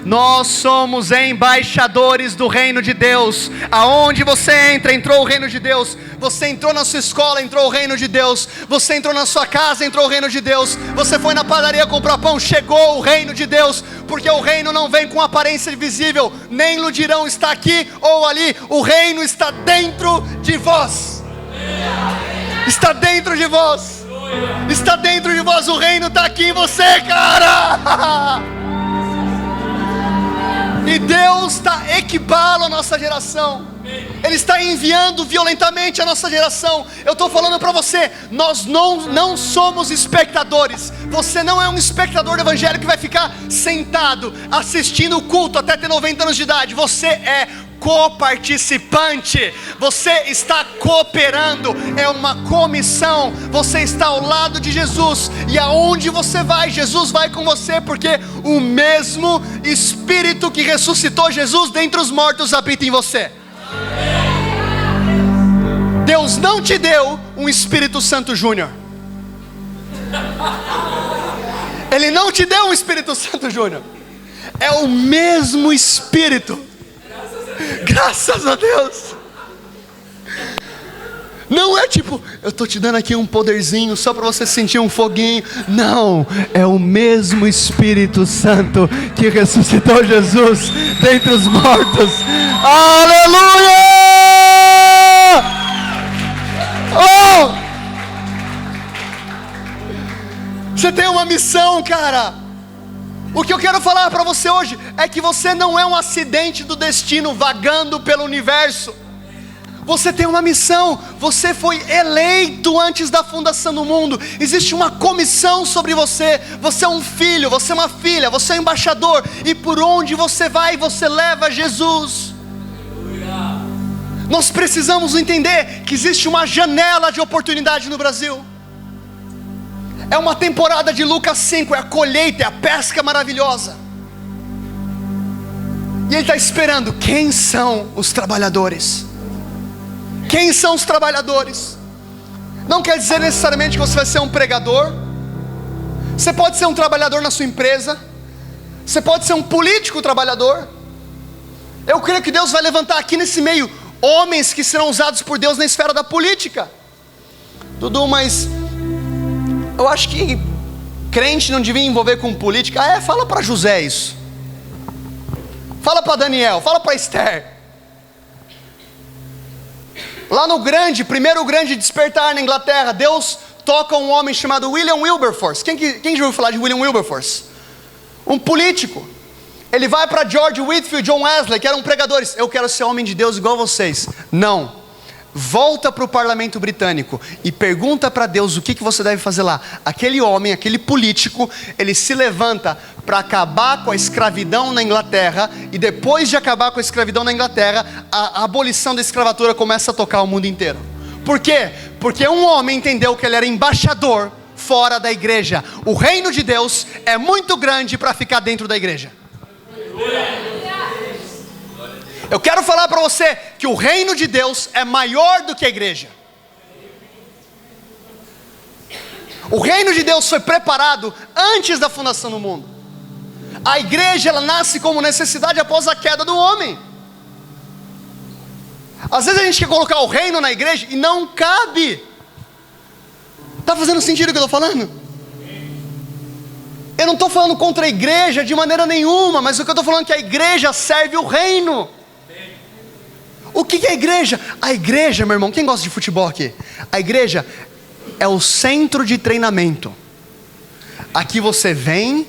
Speaker 1: nós somos embaixadores do reino de Deus. Aonde você entra, entrou o reino de Deus. Você entrou na sua escola, entrou o reino de Deus. Você entrou na sua casa, entrou o reino de Deus. Você foi na padaria comprar pão, chegou o reino de Deus. Porque o reino não vem com aparência visível, nem lhe dirão está aqui ou ali. O reino está dentro de vós. Está dentro de vós. Está dentro de vós, o reino está aqui em você, cara. E Deus está equipando a nossa geração. Ele está enviando violentamente a nossa geração. Eu estou falando para você, nós não somos espectadores. Você não é um espectador do evangelho que vai ficar sentado assistindo o culto até ter 90 anos de idade. Você é coparticipante, você está cooperando, é uma comissão. Você está ao lado de Jesus, e aonde você vai, Jesus vai com você, porque o mesmo Espírito que ressuscitou Jesus dentre os mortos habita em você. Deus não te deu um Espírito Santo Júnior. Ele não te deu um Espírito Santo Júnior. É o mesmo Espírito. Graças a Deus. Não é tipo, eu estou te dando aqui um poderzinho só para você sentir um foguinho. Não, é o mesmo Espírito Santo que ressuscitou Jesus dentre os mortos. Aleluia! Oh! Você tem uma missão, cara. O que eu quero falar para você hoje é que você não é um acidente do destino vagando pelo universo. Você tem uma missão. Você foi eleito antes da fundação do mundo. Existe uma comissão sobre você. Você é um filho, você é uma filha, você é um embaixador. E por onde você vai, você leva Jesus. Nós precisamos entender que existe uma janela de oportunidade no Brasil. É uma temporada de Lucas 5, é a colheita, é a pesca maravilhosa. E Ele está esperando, quem são os trabalhadores? Quem são os trabalhadores? Não quer dizer necessariamente que você vai ser um pregador. Você pode ser um trabalhador na sua empresa. Você pode ser um político trabalhador. Eu creio que Deus vai levantar aqui nesse meio homens que serão usados por Deus na esfera da política. Dudu, mas eu acho que crente não devia envolver com política. Fala para José isso. Fala para Daniel, fala para Esther. Lá no primeiro grande despertar na Inglaterra, Deus toca um homem chamado William Wilberforce. Quem já ouviu falar de William Wilberforce? Um político. Ele vai para George Whitefield, John Wesley, que eram pregadores. Eu quero ser homem de Deus igual vocês. Não. Volta para o parlamento britânico e pergunta para Deus o que você deve fazer lá. Aquele homem, aquele político, ele se levanta para acabar com a escravidão na Inglaterra. E depois de acabar com a escravidão na Inglaterra, a abolição da escravatura começa a tocar o mundo inteiro. Por quê? Porque um homem entendeu que ele era embaixador fora da igreja. O reino de Deus é muito grande para ficar dentro da igreja. Eu quero falar para você que o reino de Deus é maior do que a igreja. O reino de Deus foi preparado antes da fundação do mundo. A igreja, ela nasce como necessidade após a queda do homem. Às vezes a gente quer colocar o reino na igreja e não cabe. Está fazendo sentido o que eu estou falando? Eu não estou falando contra a igreja de maneira nenhuma, mas o que eu estou falando é que a igreja serve o reino. O que é a igreja? A igreja, meu irmão, quem gosta de futebol aqui? A igreja é o centro de treinamento. Aqui você vem,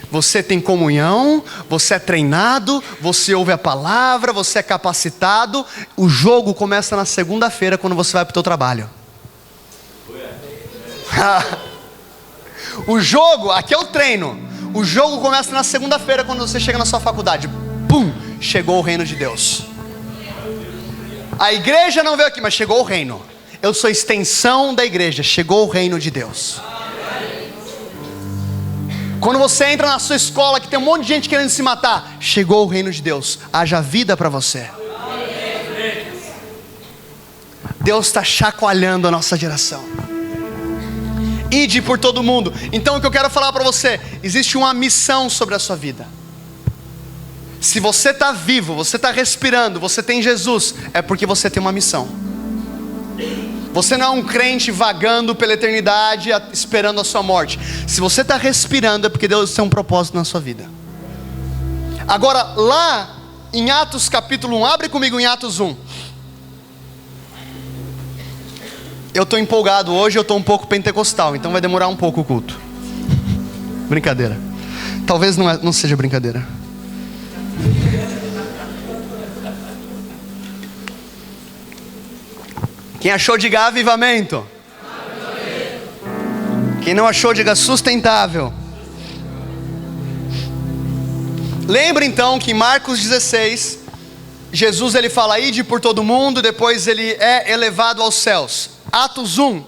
Speaker 1: você tem comunhão, você é treinado, você ouve a palavra, você é capacitado. O jogo começa na segunda-feira quando você vai para o teu trabalho. O jogo, aqui é o treino. O jogo começa na segunda-feira quando você chega na sua faculdade. Pum, chegou o reino de Deus. A igreja não veio aqui, mas chegou o reino. Eu sou extensão da igreja. Chegou o reino de Deus. Quando você entra na sua escola que tem um monte de gente querendo se matar, chegou o reino de Deus. Haja vida para você. Deus está chacoalhando a nossa geração. Ide por todo mundo. Então o que eu quero falar para você, existe uma missão sobre a sua vida. Se você está vivo, você está respirando, você tem Jesus, é porque você tem uma missão. Você não é um crente vagando pela eternidade, esperando a sua morte. Se você está respirando, é porque Deus tem um propósito na sua vida. Agora, lá em Atos capítulo 1, abre comigo em Atos 1. Eu estou empolgado hoje, eu estou um pouco pentecostal, então vai demorar um pouco o culto. Brincadeira. Talvez não seja brincadeira. Quem achou, diga avivamento. Quem não achou, diga sustentável. Lembra então que em Marcos 16, Jesus ele fala, ide por todo mundo, depois ele é elevado aos céus. Atos 1,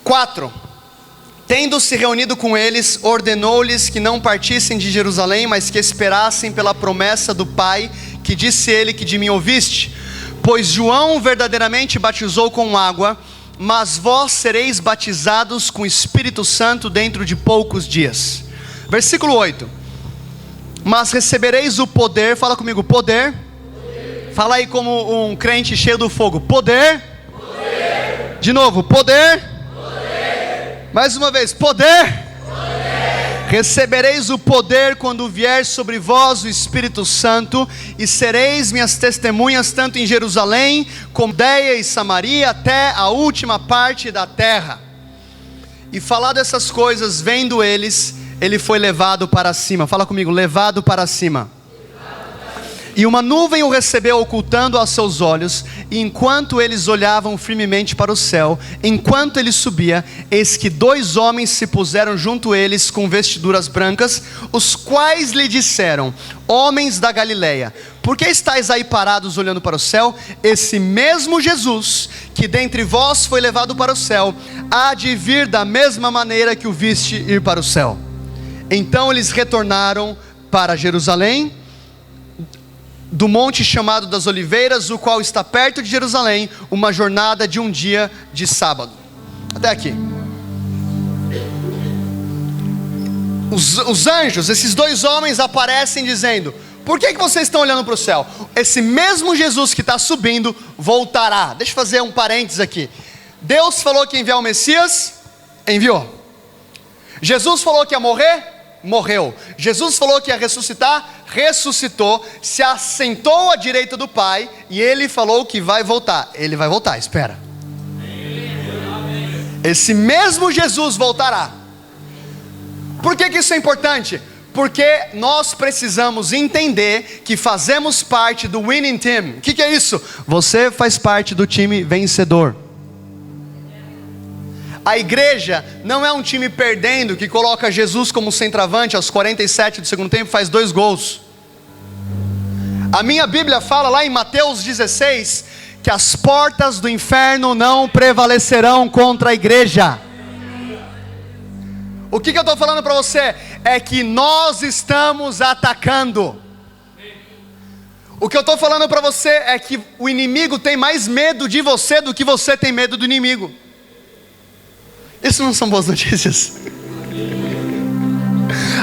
Speaker 1: 4. Tendo-se reunido com eles, ordenou-lhes que não partissem de Jerusalém, mas que esperassem pela promessa do Pai, que disse ele que de mim ouviste. Pois João verdadeiramente batizou com água, mas vós sereis batizados com o Espírito Santo dentro de poucos dias. Versículo 8. Mas recebereis o poder, fala comigo, poder. Fala aí como um crente cheio do fogo, poder. De novo, poder. Mais uma vez, poder. Recebereis o poder quando vier sobre vós o Espírito Santo, e sereis minhas testemunhas tanto em Jerusalém, como Judeia e Samaria, até a última parte da terra. E falado essas coisas, vendo eles, ele foi levado para cima. Fala comigo, levado para cima. E uma nuvem o recebeu, ocultando aos seus olhos, e enquanto eles olhavam firmemente para o céu, enquanto ele subia, eis que 2 homens se puseram junto a eles com vestiduras brancas, os quais lhe disseram, homens da Galileia, por que estáis aí parados olhando para o céu? Esse mesmo Jesus, que dentre vós foi levado para o céu, há de vir da mesma maneira que o viste ir para o céu. Então eles retornaram para Jerusalém, do monte chamado das Oliveiras, o qual está perto de Jerusalém, uma jornada de um dia de sábado. Até aqui. Os anjos, esses 2 homens aparecem dizendo, por que vocês estão olhando para o céu? Esse mesmo Jesus que está subindo, voltará. Deixa eu fazer um parênteses aqui. Deus falou que ia enviar o Messias, enviou. Jesus falou que ia morrer, morreu. Jesus falou que ia ressuscitar, ressuscitou, se assentou à direita do Pai, e ele falou que vai voltar. Ele vai voltar, espera. Esse mesmo Jesus voltará. Por que isso é importante? Porque nós precisamos entender que fazemos parte do winning team. O que é isso? Você faz parte do time vencedor. A igreja não é um time perdendo que coloca Jesus como centroavante aos 47 do segundo tempo, faz 2 gols. A minha Bíblia fala lá em Mateus 16 que as portas do inferno não prevalecerão contra a igreja. O que eu estou falando para você é que nós estamos atacando. O que eu estou falando para você é que o inimigo tem mais medo de você do que você tem medo do inimigo. Isso não são boas notícias?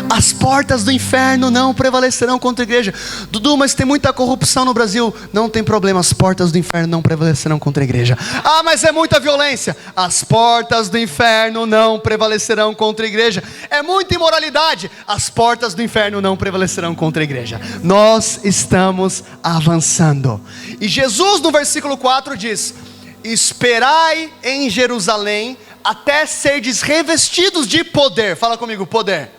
Speaker 1: As portas do inferno não prevalecerão contra a igreja. Dudu, mas tem muita corrupção no Brasil. Não tem problema, as portas do inferno não prevalecerão contra a igreja. Ah, mas é muita violência. As portas do inferno não prevalecerão contra a igreja. É muita imoralidade. As portas do inferno não prevalecerão contra a igreja. Nós estamos avançando. E Jesus no versículo 4 diz, esperai em Jerusalém até serdes revestidos de poder. Fala comigo, poder.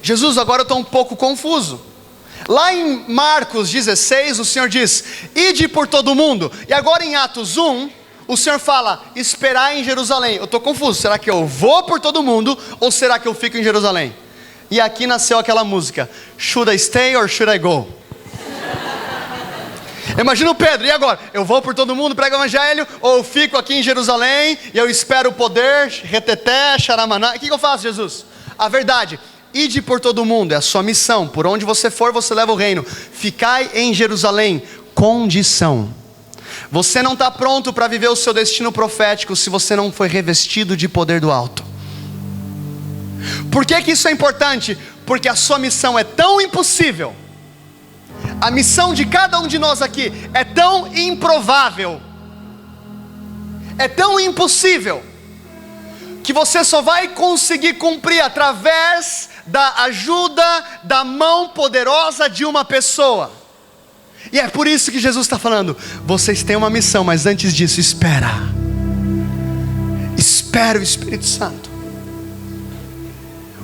Speaker 1: Jesus, agora eu estou um pouco confuso. Lá em Marcos 16 o Senhor diz, ide por todo mundo. E agora em Atos 1 o Senhor fala, esperar em Jerusalém. Eu estou confuso, será que eu vou por todo mundo ou será que eu fico em Jerusalém? E aqui nasceu aquela música, should I stay or should I go? Imagina o Pedro, e agora? Eu vou por todo mundo, prego o evangelho, ou eu fico aqui em Jerusalém e eu espero o poder, reteté, xaramaná. O que eu faço, Jesus? A verdade, ide por todo mundo, é a sua missão. Por onde você for, você leva o reino. Ficai em Jerusalém, condição. Você não está pronto para viver o seu destino profético se você não foi revestido de poder do alto. Por que que isso é importante? Porque a sua missão é tão impossível, a missão de cada um de nós aqui é tão improvável, é tão impossível, que você só vai conseguir cumprir através da ajuda, da mão poderosa de uma pessoa. E é por isso que Jesus está falando: vocês têm uma missão, mas antes disso, espera o Espírito Santo.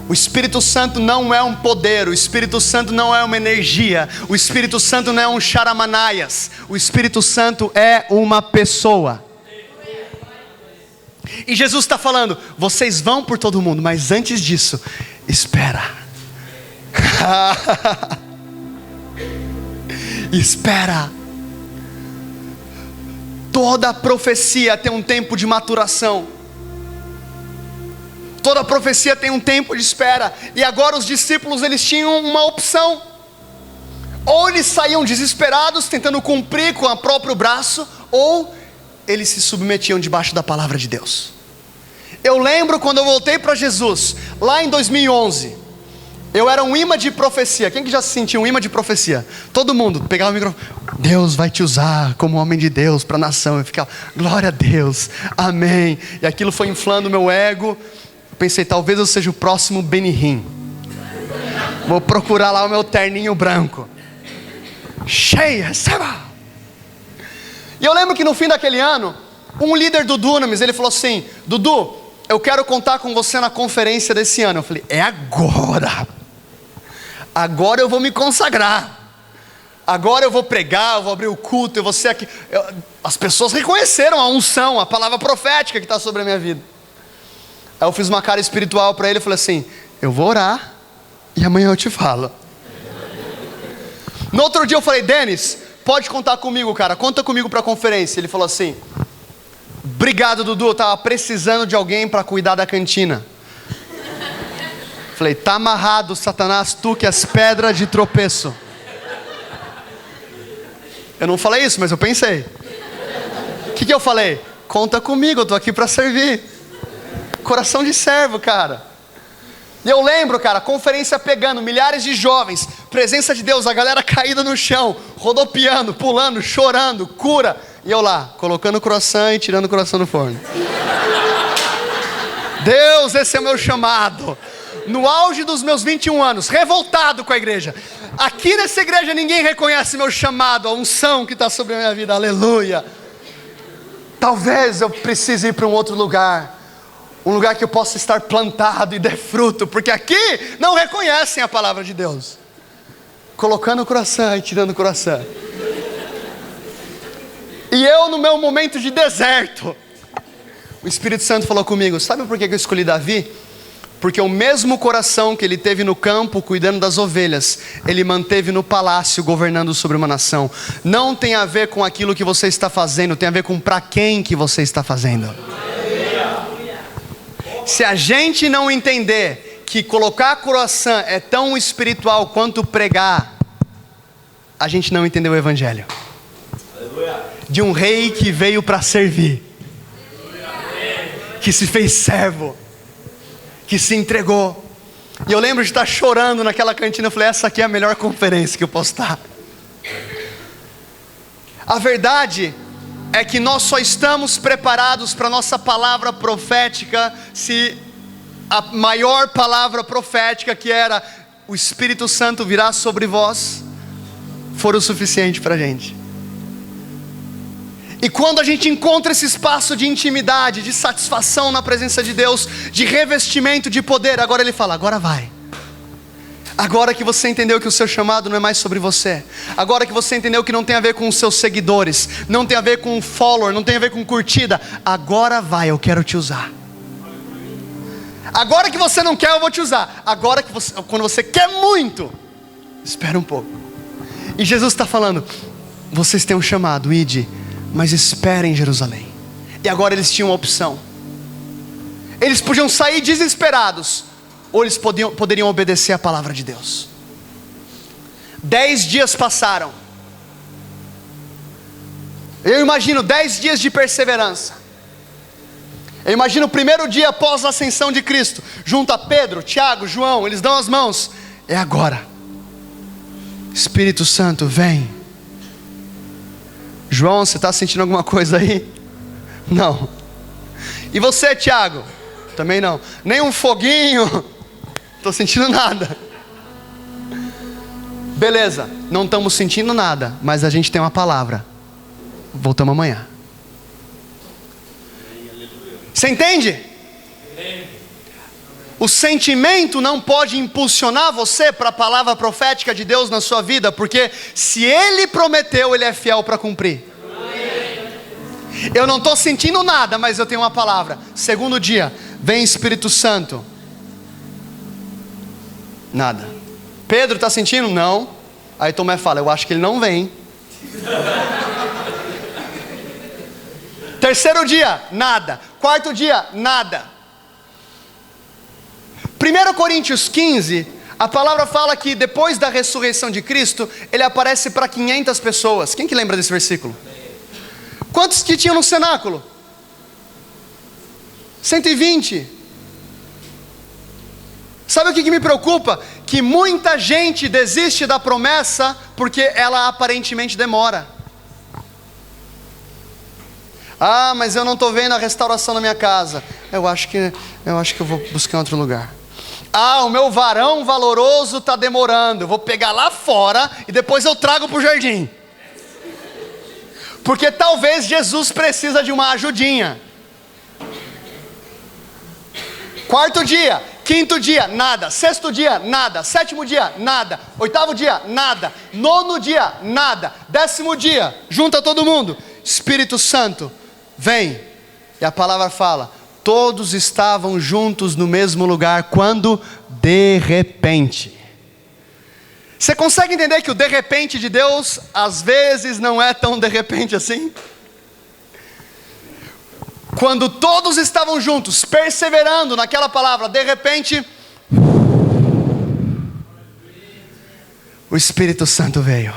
Speaker 1: O Espírito Santo não é um poder, o Espírito Santo não é uma energia, o Espírito Santo não é um charamanaias, o Espírito Santo é uma pessoa. E Jesus está falando: vocês vão por todo mundo, mas antes disso, espera. Espera. Toda profecia tem um tempo de maturação. Toda profecia tem um tempo de espera. E agora os discípulos, eles tinham uma opção: ou eles saíam desesperados tentando cumprir com o próprio braço, ou eles se submetiam debaixo da palavra de Deus. Eu lembro quando eu voltei para Jesus, lá em 2011, eu era um imã de profecia. Quem que já se sentiu um imã de profecia? Todo mundo pegava o microfone: Deus vai te usar como homem de Deus para a nação. Eu ficava: glória a Deus, amém. E aquilo foi inflando o meu ego. Eu pensei: talvez eu seja o próximo Benihim. Vou procurar lá o meu terninho branco. Cheia, receba. E eu lembro que no fim daquele ano, um líder do Dunamis, ele falou assim: Dudu, eu quero contar com você na conferência desse ano. Eu falei: é agora. Agora eu vou me consagrar. Agora eu vou pregar, eu vou abrir o culto, eu vou ser aqui. As pessoas reconheceram a unção, a palavra profética que está sobre a minha vida. Aí eu fiz uma cara espiritual para ele e falei assim: eu vou orar e amanhã eu te falo. No outro dia eu falei: Denis, pode contar comigo, cara, conta comigo para a conferência. Ele falou assim: obrigado, Dudu, eu estava precisando de alguém para cuidar da cantina. Falei: tá amarrado, Satanás, tu que és pedra de tropeço. Eu não falei isso, mas eu pensei. O que eu falei? Conta comigo, eu estou aqui para servir. Coração de servo, cara. E eu lembro, cara, conferência pegando, milhares de jovens, presença de Deus, a galera caída no chão, rodopiando, pulando, chorando, cura. E eu lá, colocando o croissant e tirando o croissant do forno. Deus, esse é o meu chamado. No auge dos meus 21 anos, revoltado com a igreja. Aqui nessa igreja ninguém reconhece meu chamado, a unção que está sobre a minha vida, aleluia. Talvez eu precise ir para um outro lugar. Um lugar que eu possa estar plantado e der fruto, porque aqui não reconhecem a palavra de Deus. Colocando o croissant e tirando o croissant. E eu, no meu momento de deserto, o Espírito Santo falou comigo: sabe por que eu escolhi Davi? Porque o mesmo coração que ele teve no campo cuidando das ovelhas, ele manteve no palácio governando sobre uma nação. Não tem a ver com aquilo que você está fazendo, tem a ver com para quem que você está fazendo. Se a gente não entender que colocar croissant é tão espiritual quanto pregar, a gente não entendeu o evangelho. De um rei que veio para servir, que se fez servo, que se entregou. E eu lembro de estar chorando naquela cantina. Eu falei: essa aqui é a melhor conferência que eu posso estar. A verdade é que nós só estamos preparados para a nossa palavra profética se a maior palavra profética, que era o Espírito Santo virá sobre vós, for o suficiente para a gente. E quando a gente encontra esse espaço de intimidade, de satisfação na presença de Deus, de revestimento de poder, agora Ele fala: agora vai. Agora que você entendeu que o seu chamado não é mais sobre você, agora que você entendeu que não tem a ver com os seus seguidores, não tem a ver com follower, não tem a ver com curtida, agora vai, eu quero te usar. Agora que você não quer, eu vou te usar. Agora que você, quando você quer muito, espera um pouco. E Jesus está falando: vocês têm um chamado, ide, mas esperem em Jerusalém. E agora eles tinham uma opção. Eles podiam sair desesperados, ou eles poderiam obedecer a palavra de Deus. 10 dias passaram. Eu imagino 10 dias de perseverança. Eu imagino o primeiro dia após a ascensão de Cristo. Junta Pedro, Tiago, João, eles dão as mãos. É agora. Espírito Santo, vem. João, você está sentindo alguma coisa aí? Não. E você, Tiago? Também não. Nem um foguinho. Estou sentindo nada. Beleza, não estamos sentindo nada, mas a gente tem uma palavra. Voltamos amanhã. Você entende? O sentimento não pode impulsionar você para a palavra profética de Deus na sua vida, porque se Ele prometeu, Ele é fiel para cumprir. Eu não estou sentindo nada, mas eu tenho uma palavra. Segundo dia, vem Espírito Santo. Nada. Pedro está sentindo? Não. Aí Tomé fala, eu acho que ele não vem. Terceiro dia, nada. Quarto dia, nada. 1 Coríntios 15, a palavra fala que depois da ressurreição de Cristo, Ele aparece para 500 pessoas. Quem que lembra desse versículo? Quantos que tinham no cenáculo? 120. Sabe o que me preocupa? Que muita gente desiste da promessa porque ela aparentemente demora. Ah, mas eu não estou vendo a restauração na minha casa. Eu acho que eu vou buscar em outro lugar. Ah, o meu varão valoroso está demorando. Eu vou pegar lá fora e depois eu trago para o jardim. Porque talvez Jesus precisa de uma ajudinha. Quarto dia, quinto dia, nada. Sexto dia, nada. Sétimo dia, nada. Oitavo dia, nada. Nono dia, nada. 10º dia, junta todo mundo. Espírito Santo, vem. E a palavra fala, todos estavam juntos no mesmo lugar, quando de repente. Você consegue entender que o de repente de Deus, às vezes não é tão de repente assim? Quando todos estavam juntos, perseverando naquela palavra, de repente, o Espírito Santo veio.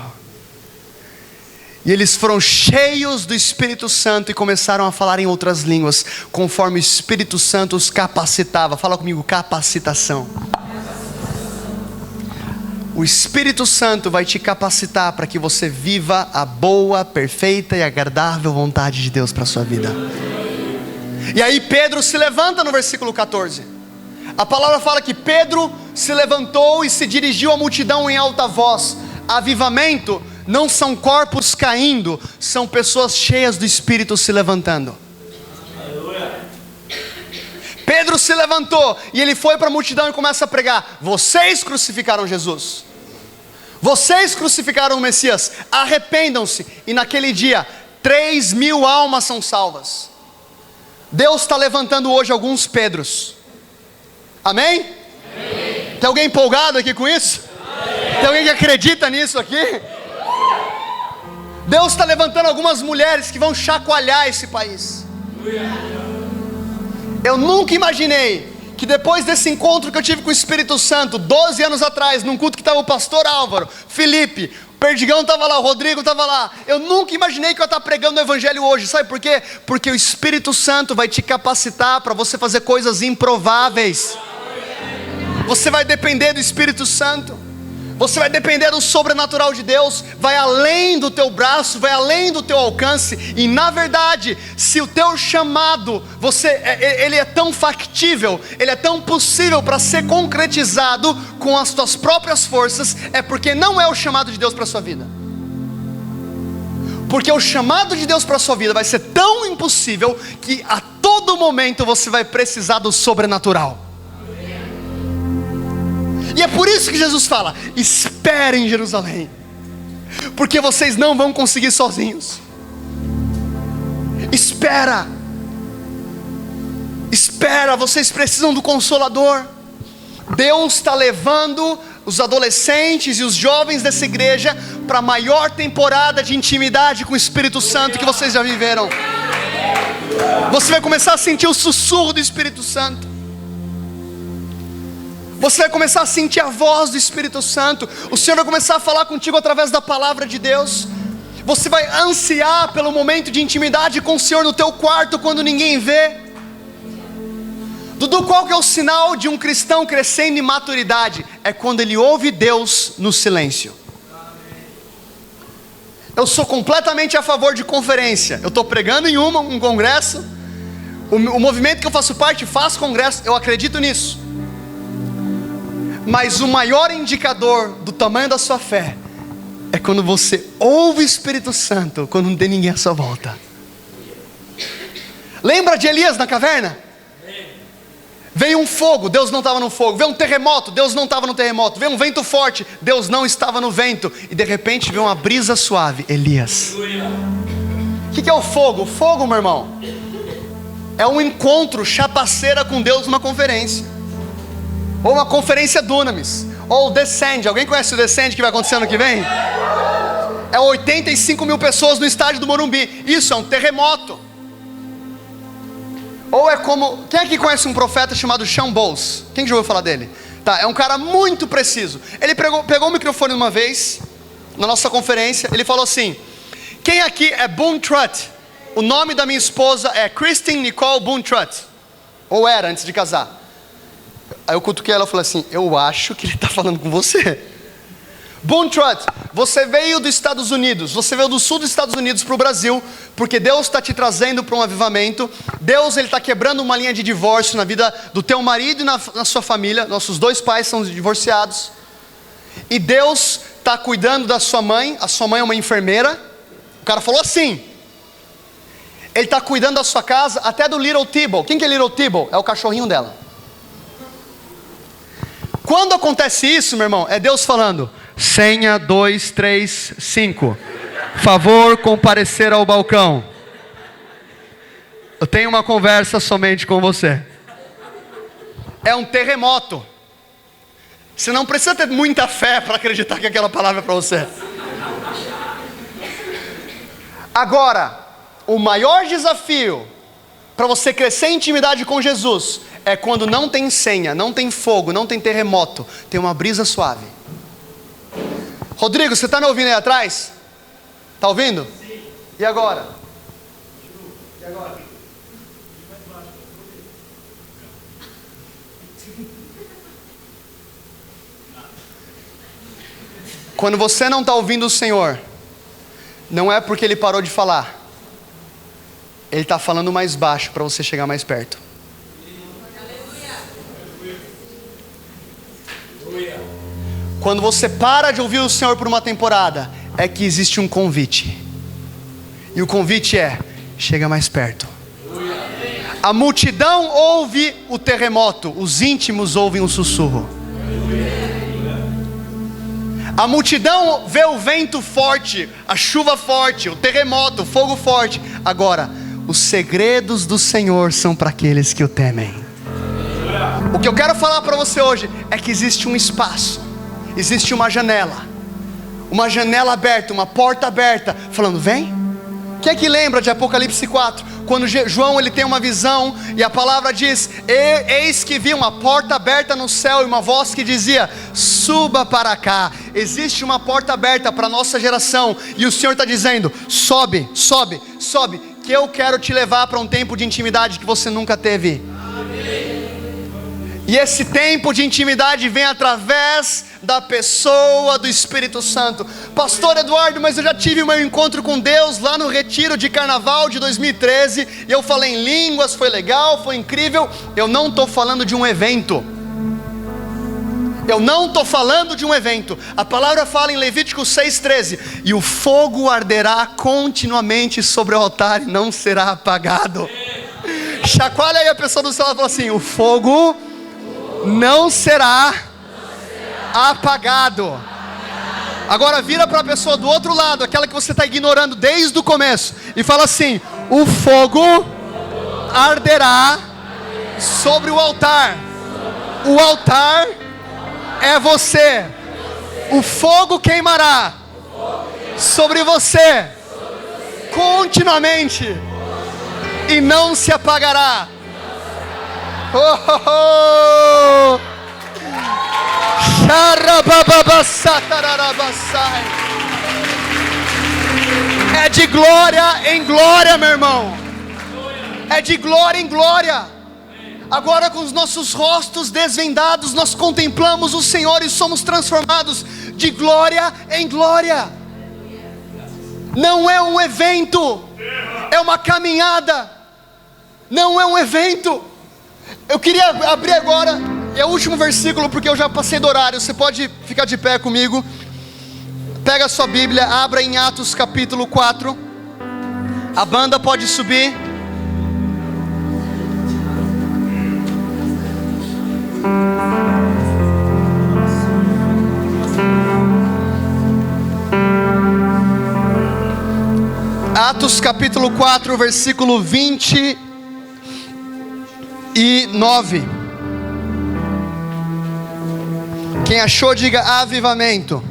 Speaker 1: E eles foram cheios do Espírito Santo e começaram a falar em outras línguas, conforme o Espírito Santo os capacitava. Fala comigo, capacitação. O Espírito Santo vai te capacitar para que você viva a boa, perfeita e agradável vontade de Deus para a sua vida. E aí Pedro se levanta no versículo 14. A palavra fala que Pedro se levantou e se dirigiu à multidão em alta voz. Avivamento não são corpos caindo, são pessoas cheias do Espírito se levantando. Pedro se levantou e ele foi para a multidão e começa a pregar: vocês crucificaram Jesus, vocês crucificaram o Messias, arrependam-se. E naquele dia 3.000 almas são salvas. Deus está levantando hoje alguns Pedros. Amém? Amém. Tem alguém empolgado aqui com isso? Amém. Tem alguém que acredita nisso aqui? Deus está levantando algumas mulheres que vão chacoalhar esse país. Eu nunca imaginei que depois desse encontro que eu tive com o Espírito Santo 12 anos atrás, num culto que estava o pastor Álvaro, Felipe, Perdigão estava lá, o Rodrigo estava lá. Eu nunca imaginei que eu ia estar pregando o Evangelho hoje. Sabe por quê? Porque o Espírito Santo vai te capacitar para você fazer coisas improváveis. Você vai depender do Espírito Santo. Você vai depender do sobrenatural de Deus. Vai além do teu braço, vai além do teu alcance. E na verdade, se o teu chamado, ele é tão factível, ele é tão possível para ser concretizado com as tuas próprias forças, é porque não é o chamado de Deus para a sua vida. Porque o chamado de Deus para a sua vida vai ser tão impossível que a todo momento você vai precisar do sobrenatural. E é por isso que Jesus fala: esperem em Jerusalém, porque vocês não vão conseguir sozinhos. Espera, vocês precisam do Consolador. Deus está levando os adolescentes e os jovens dessa igreja para a maior temporada de intimidade com o Espírito Santo que vocês já viveram. Você vai começar a sentir o sussurro do Espírito Santo. Você vai começar a sentir a voz do Espírito Santo. O Senhor vai começar a falar contigo através da palavra de Deus. Você vai ansiar pelo momento de intimidade com o Senhor no teu quarto quando ninguém vê. Dudu, qual que é o sinal de um cristão crescendo em maturidade? É quando ele ouve Deus no silêncio. Eu sou completamente a favor de conferência. Eu estou pregando em um congresso. O movimento que eu faço parte faz congresso. Eu acredito nisso. Mas o maior indicador do tamanho da sua fé é quando você ouve o Espírito Santo, quando não tem ninguém à sua volta. Lembra de Elias na caverna? Veio um fogo, Deus não estava no fogo. Veio um terremoto, Deus não estava no terremoto. Veio um vento forte, Deus não estava no vento. E de repente veio uma brisa suave, Elias. O que é o fogo? O fogo, meu irmão, é um encontro chapaceira com Deus numa conferência. Ou uma conferência Dunamis. Ou o Descend. Alguém conhece o Descend que vai acontecer ano que vem? É 85 mil pessoas no estádio do Morumbi. Isso é um terremoto. Ou é como... Quem aqui conhece um profeta chamado Sean Bowles? Quem já ouviu falar dele? Tá, é um cara muito preciso. Ele pegou o microfone uma vez, na nossa conferência. Ele falou assim: quem aqui é Boone Trutt? O nome da minha esposa é Kristen Nicole Boone Trutt. Ou era, antes de casar. Aí eu cutuquei ela e falei assim: eu acho que ele está falando com você. Boone Trutt, você veio dos Estados Unidos, você veio do sul dos Estados Unidos para o Brasil, porque Deus está te trazendo para um avivamento. Deus, Ele está quebrando uma linha de divórcio na vida do teu marido e na sua família. Nossos dois pais são divorciados. E Deus está cuidando da sua mãe. A sua mãe é uma enfermeira. O cara falou assim. Ele está cuidando da sua casa, até do Little Tebow. Quem que é Little Tebow? É o cachorrinho dela. Quando acontece isso, meu irmão, é Deus falando: senha 235, favor comparecer ao balcão. Eu tenho uma conversa somente com você. É um terremoto. Você não precisa ter muita fé para acreditar que aquela palavra é para você. Agora, o maior desafio para você crescer em intimidade com Jesus é quando não tem senha, não tem fogo, não tem terremoto, tem uma brisa suave. Rodrigo, você está me ouvindo aí atrás? Está ouvindo? Sim. E agora? E agora? Quando você não está ouvindo o Senhor, não é porque Ele parou de falar. Ele está falando mais baixo para você chegar mais perto. Quando você para de ouvir o Senhor por uma temporada, é que existe um convite. E o convite é: chega mais perto. A multidão ouve o terremoto, os íntimos ouvem o sussurro. A multidão vê o vento forte, a chuva forte, o terremoto, o fogo forte. Agora, os segredos do Senhor são para aqueles que o temem. O que eu quero falar para você hoje é que existe um espaço, existe uma janela aberta, uma porta aberta, falando: vem. Quem é que lembra de Apocalipse 4? Quando João ele tem uma visão e a palavra diz: eis que vi uma porta aberta no céu e uma voz que dizia: suba para cá. Existe uma porta aberta para a nossa geração e o Senhor está dizendo: sobe, sobe, sobe, que eu quero te levar para um tempo de intimidade que você nunca teve. E esse tempo de intimidade vem através da pessoa do Espírito Santo. Pastor Eduardo, mas eu já tive o meu encontro com Deus lá no retiro de carnaval de 2013. E eu falei em línguas, foi legal, foi incrível. Eu não estou falando de um evento. Eu não estou falando de um evento. A palavra fala em Levítico 6,13: e o fogo arderá continuamente sobre o altar e não será apagado. Chacoalha aí a pessoa do céu e fala assim: o fogo não será apagado. Agora vira para a pessoa do outro lado, aquela que você está ignorando desde o começo, e fala assim: o fogo arderá sobre o altar. O altar é você. O fogo queimará sobre você continuamente e não se apagará. Oh, oh, oh. É de glória em glória, meu irmão. É de glória em glória. Agora, com os nossos rostos desvendados, nós contemplamos o Senhor e somos transformados de glória em glória. Não é um evento, é uma caminhada. Não é um evento. Eu queria abrir agora, é o último versículo, porque eu já passei do horário. Você pode ficar de pé comigo. Pega a sua Bíblia, abra em Atos capítulo 4. A banda pode subir. Atos capítulo 4, versículo 29. Quem achou, diga avivamento.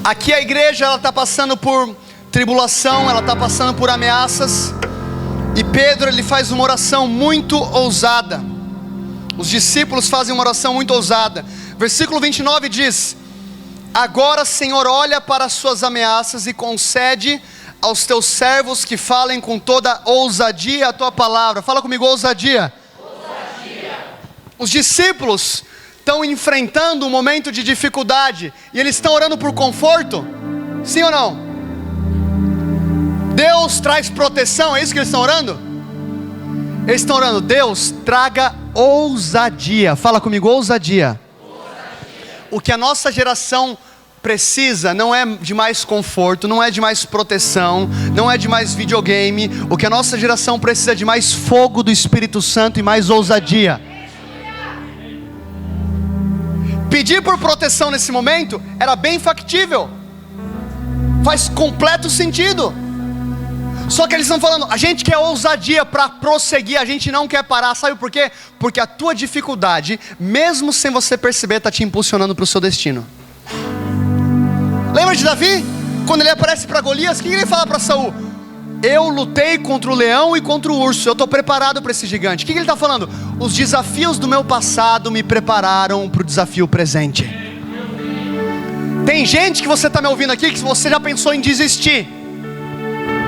Speaker 1: Aqui a igreja, ela está passando por tribulação, ela está passando por ameaças. E Pedro, ele faz uma oração muito ousada. Os discípulos fazem uma oração muito ousada. Versículo 29 diz: agora, Senhor, olha para as suas ameaças e concede aos teus servos que falem com toda ousadia a tua palavra. Fala comigo, ousadia. Ousadia. Os discípulos estão enfrentando um momento de dificuldade e eles estão orando por conforto. Sim ou não? Deus traz proteção, é isso que eles estão orando? Eles estão orando, Deus traga ousadia. Fala comigo, ousadia. O que a nossa geração precisa não é de mais conforto, não é de mais proteção, não é de mais videogame. O que a nossa geração precisa é de mais fogo do Espírito Santo e mais ousadia. Pedir por proteção nesse momento era bem factível, faz completo sentido. Só que eles estão falando, a gente quer ousadia para prosseguir, a gente não quer parar. Sabe por quê? Porque a tua dificuldade, mesmo sem você perceber, está te impulsionando para o seu destino. Lembra de Davi? Quando ele aparece para Golias, o que ele fala para Saul? Eu lutei contra o leão e contra o urso, eu estou preparado para esse gigante. O que ele está falando? Os desafios do meu passado me prepararam para o desafio presente. Tem gente que você está me ouvindo aqui, que você já pensou em desistir.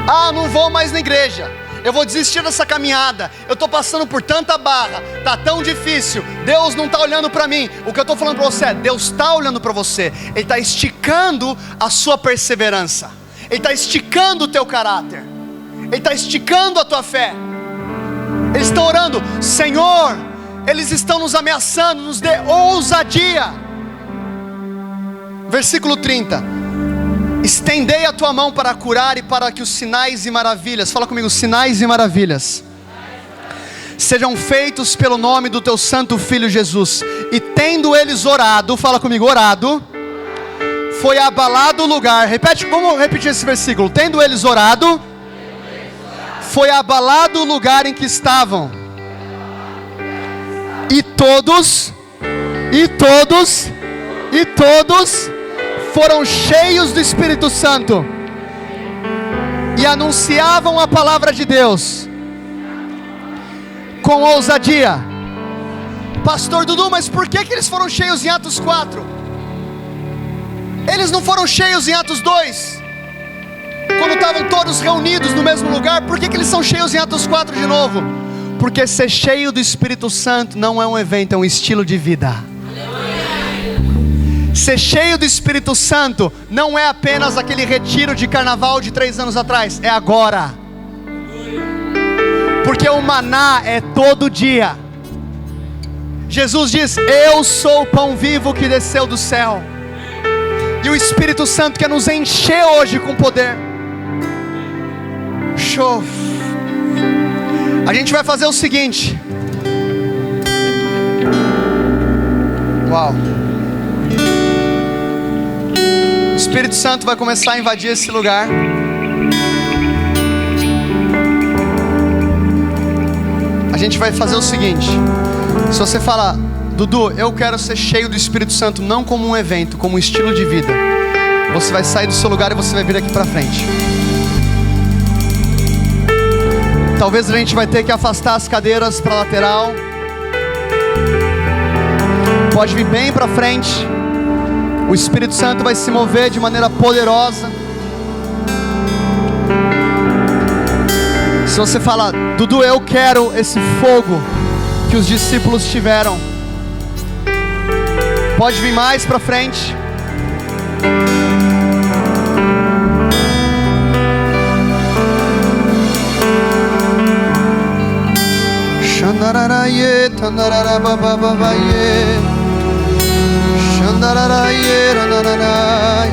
Speaker 1: Ah, não vou mais na igreja, eu vou desistir dessa caminhada, eu estou passando por tanta barra, está tão difícil, Deus não está olhando para mim. O que eu estou falando para você é, Deus está olhando para você, Ele está esticando a sua perseverança, Ele está esticando o teu caráter, Ele está esticando a tua fé. Eles estão orando, Senhor, eles estão nos ameaçando, nos dê ousadia. Versículo 30: estendei a tua mão para curar e para que os sinais e maravilhas, fala comigo, sinais e maravilhas, sejam feitos pelo nome do teu santo filho Jesus. E tendo eles orado, fala comigo, orado, foi abalado o lugar. Repete, vamos repetir esse versículo. Tendo eles orado, foi abalado o lugar em que estavam. E todos foram cheios do Espírito Santo e anunciavam a palavra de Deus com ousadia. Pastor Dudu, mas por que eles foram cheios em Atos 4? Eles não foram cheios em Atos 2? Quando estavam todos reunidos no mesmo lugar, por que eles são cheios em Atos 4 de novo? Porque ser cheio do Espírito Santo não é um evento, é um estilo de vida. Ser cheio do Espírito Santo não é apenas aquele retiro de carnaval de 3 anos atrás, é agora. Porque o maná é todo dia. Jesus diz, eu sou o pão vivo que desceu do céu. E o Espírito Santo quer nos encher hoje com poder. Show. A gente vai fazer o seguinte. Uau. O Espírito Santo vai começar a invadir esse lugar. A gente vai fazer o seguinte. Se você falar, Dudu, eu quero ser cheio do Espírito Santo, não como um evento, como um estilo de vida, você vai sair do seu lugar e você vai vir aqui pra frente. Talvez a gente vai ter que afastar as cadeiras para a lateral. Pode vir bem para frente. O Espírito Santo vai se mover de maneira poderosa. Se você fala, Dudu, eu quero esse fogo que os discípulos tiveram, pode vir mais para frente. Shandararaye tandararabababaye Shandararaye rananai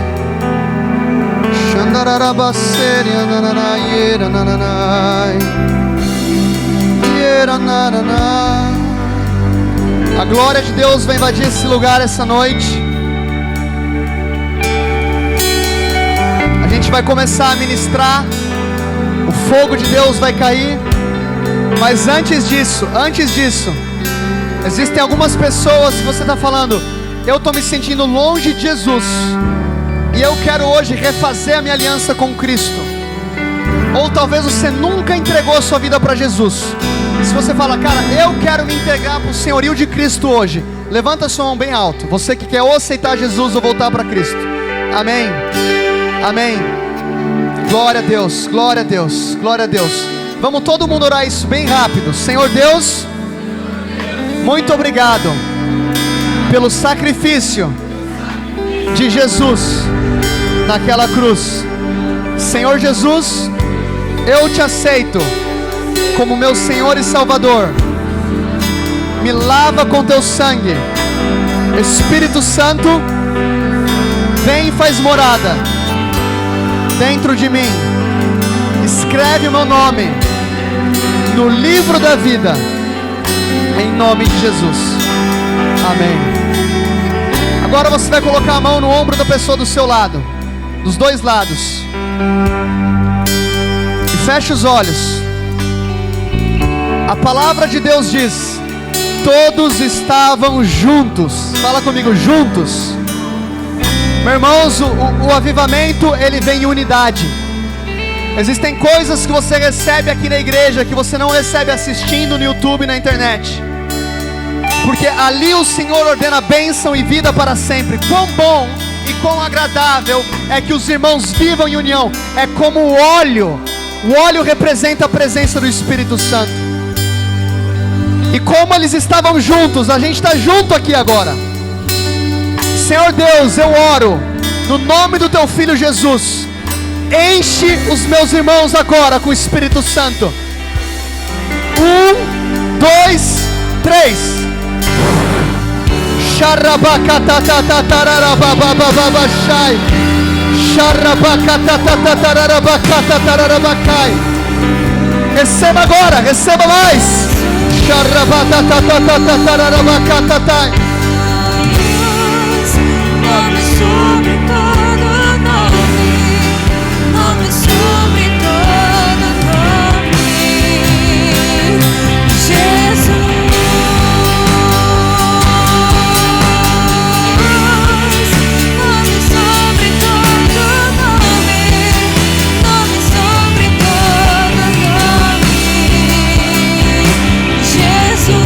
Speaker 1: Shandararabaseri rananai rananai Yerananai. A glória de Deus vai invadir esse lugar essa noite. A gente vai começar a ministrar. O fogo de Deus vai cair. Mas antes disso, existem algumas pessoas que você está falando, eu estou me sentindo longe de Jesus, e eu quero hoje refazer a minha aliança com Cristo. Ou talvez você nunca entregou a sua vida para Jesus. Se você fala, cara, eu quero me entregar para o senhorio de Cristo hoje, levanta a sua mão bem alto. Você que quer ou aceitar Jesus ou voltar para Cristo. Amém, amém. Glória a Deus, glória a Deus, glória a Deus. Vamos todo mundo orar isso bem rápido. Senhor Deus, muito obrigado pelo sacrifício de Jesus naquela cruz. Senhor Jesus, eu te aceito como meu Senhor e Salvador. Me lava com teu sangue. Espírito Santo, vem e faz morada dentro de mim. Escreve o meu nome no livro da vida, em nome de Jesus. Amém. Agora você vai colocar a mão no ombro da pessoa do seu lado, dos dois lados, e feche os olhos. A palavra de Deus diz: todos estavam juntos. Fala comigo, juntos. Meus irmãos, o avivamento, ele vem em unidade. Existem coisas que você recebe aqui na igreja que você não recebe assistindo no YouTube e na internet, porque ali o Senhor ordena bênção e vida para sempre. Quão bom e quão agradável é que os irmãos vivam em união. É como o óleo representa a presença do Espírito Santo. E como eles estavam juntos, a gente está junto aqui agora. Senhor Deus, eu oro no nome do teu Filho Jesus. Enche os meus irmãos agora com o Espírito Santo. 1, 2, 3. Xarabacatatatarababababai. Xarabacatatatarabacatatarababai. Receba agora, receba mais. Xarabacatatatarabacatai.
Speaker 2: Nome sobre todo nome, nome sobre todo nome, Jesus. Nome sobre todo nome, nome sobre todo nome, Jesus.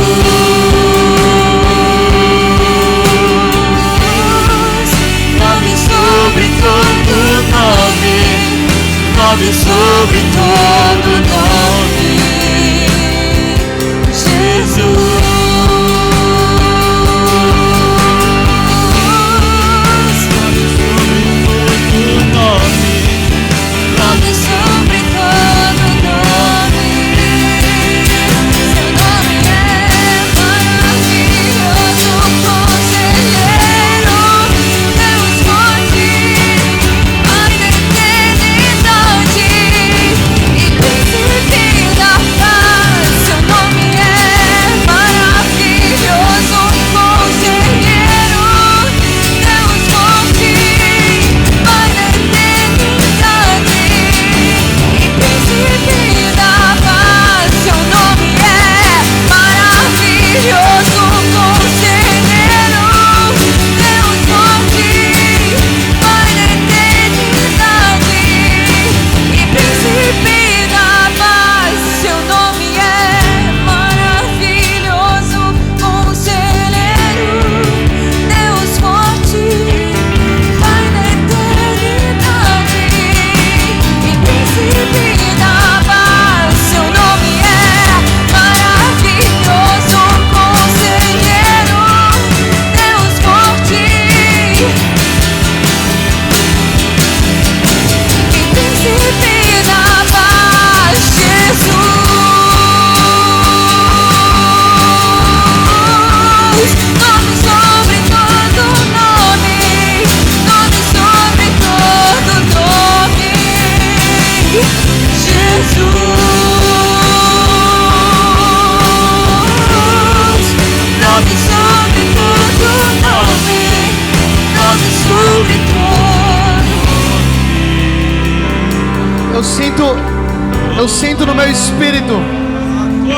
Speaker 1: Eu sinto no meu espírito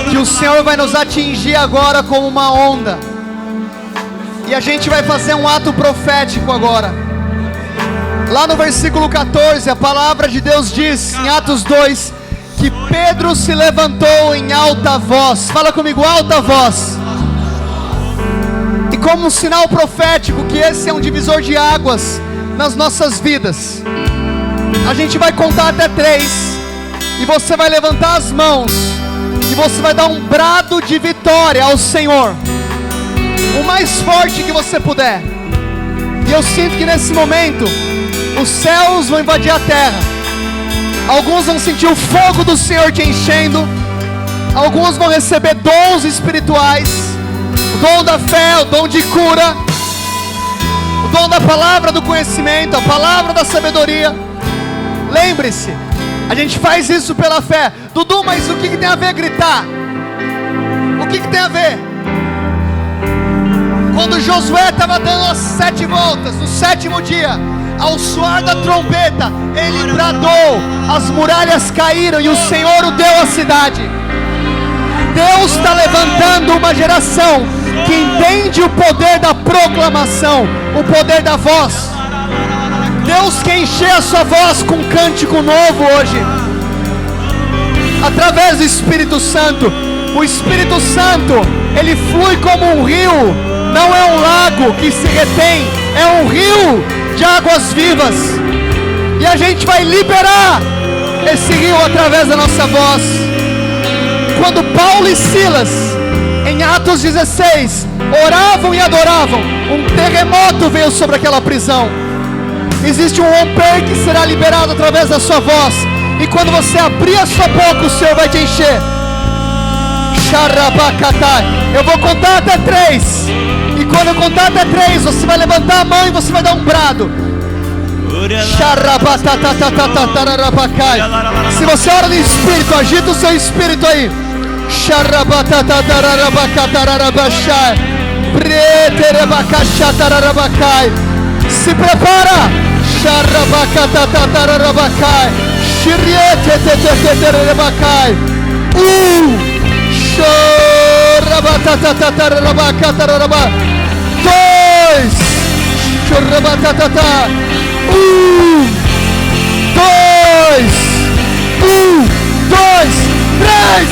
Speaker 1: que o Senhor vai nos atingir agora como uma onda. E a gente vai fazer um ato profético agora. Lá no versículo 14, a palavra de Deus diz, em Atos 2, que Pedro se levantou em alta voz. Fala comigo, alta voz. E como um sinal profético que esse é um divisor de águas nas nossas vidas, a gente vai contar até 3. E você vai levantar as mãos e você vai dar um brado de vitória ao Senhor, o mais forte que você puder. E eu sinto que nesse momento os céus vão invadir a terra. Alguns vão sentir o fogo do Senhor te enchendo. Alguns vão receber dons espirituais, o dom da fé, o dom de cura, o dom da palavra do conhecimento, a palavra da sabedoria. Lembre-se, a gente faz isso pela fé. Dudu, mas o que tem a ver gritar? O que tem a ver? Quando Josué estava dando as 7 voltas, no 7º dia, ao soar da trombeta, ele bradou, as muralhas caíram e o Senhor o deu à cidade. Deus está levantando uma geração que entende o poder da proclamação, o poder da voz. Deus quer encher a sua voz com um cântico novo hoje, através do Espírito Santo. O Espírito Santo, ele flui como um rio, não é um lago que se retém, é um rio de águas vivas. E a gente vai liberar esse rio através da nossa voz. Quando Paulo e Silas, em Atos 16, oravam e adoravam, um terremoto veio sobre aquela prisão. Existe um romper que será liberado através da sua voz. E quando você abrir a sua boca, o Senhor vai te encher. Eu vou contar até 3. E quando eu contar até 3, você vai levantar a mão e você vai dar um brado. Se você ora no Espírito, agita o seu Espírito aí. Se prepara. Dois, três.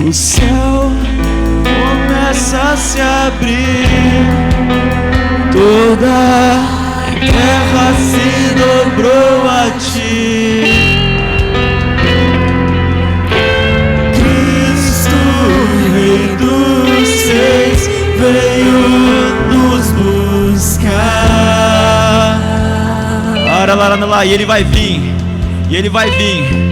Speaker 3: O céu começa a se abrir, toda a terra se dobrou a ti. Cristo, Rei dos Reis, veio lá, e Ele vai vir. E Ele vai vir.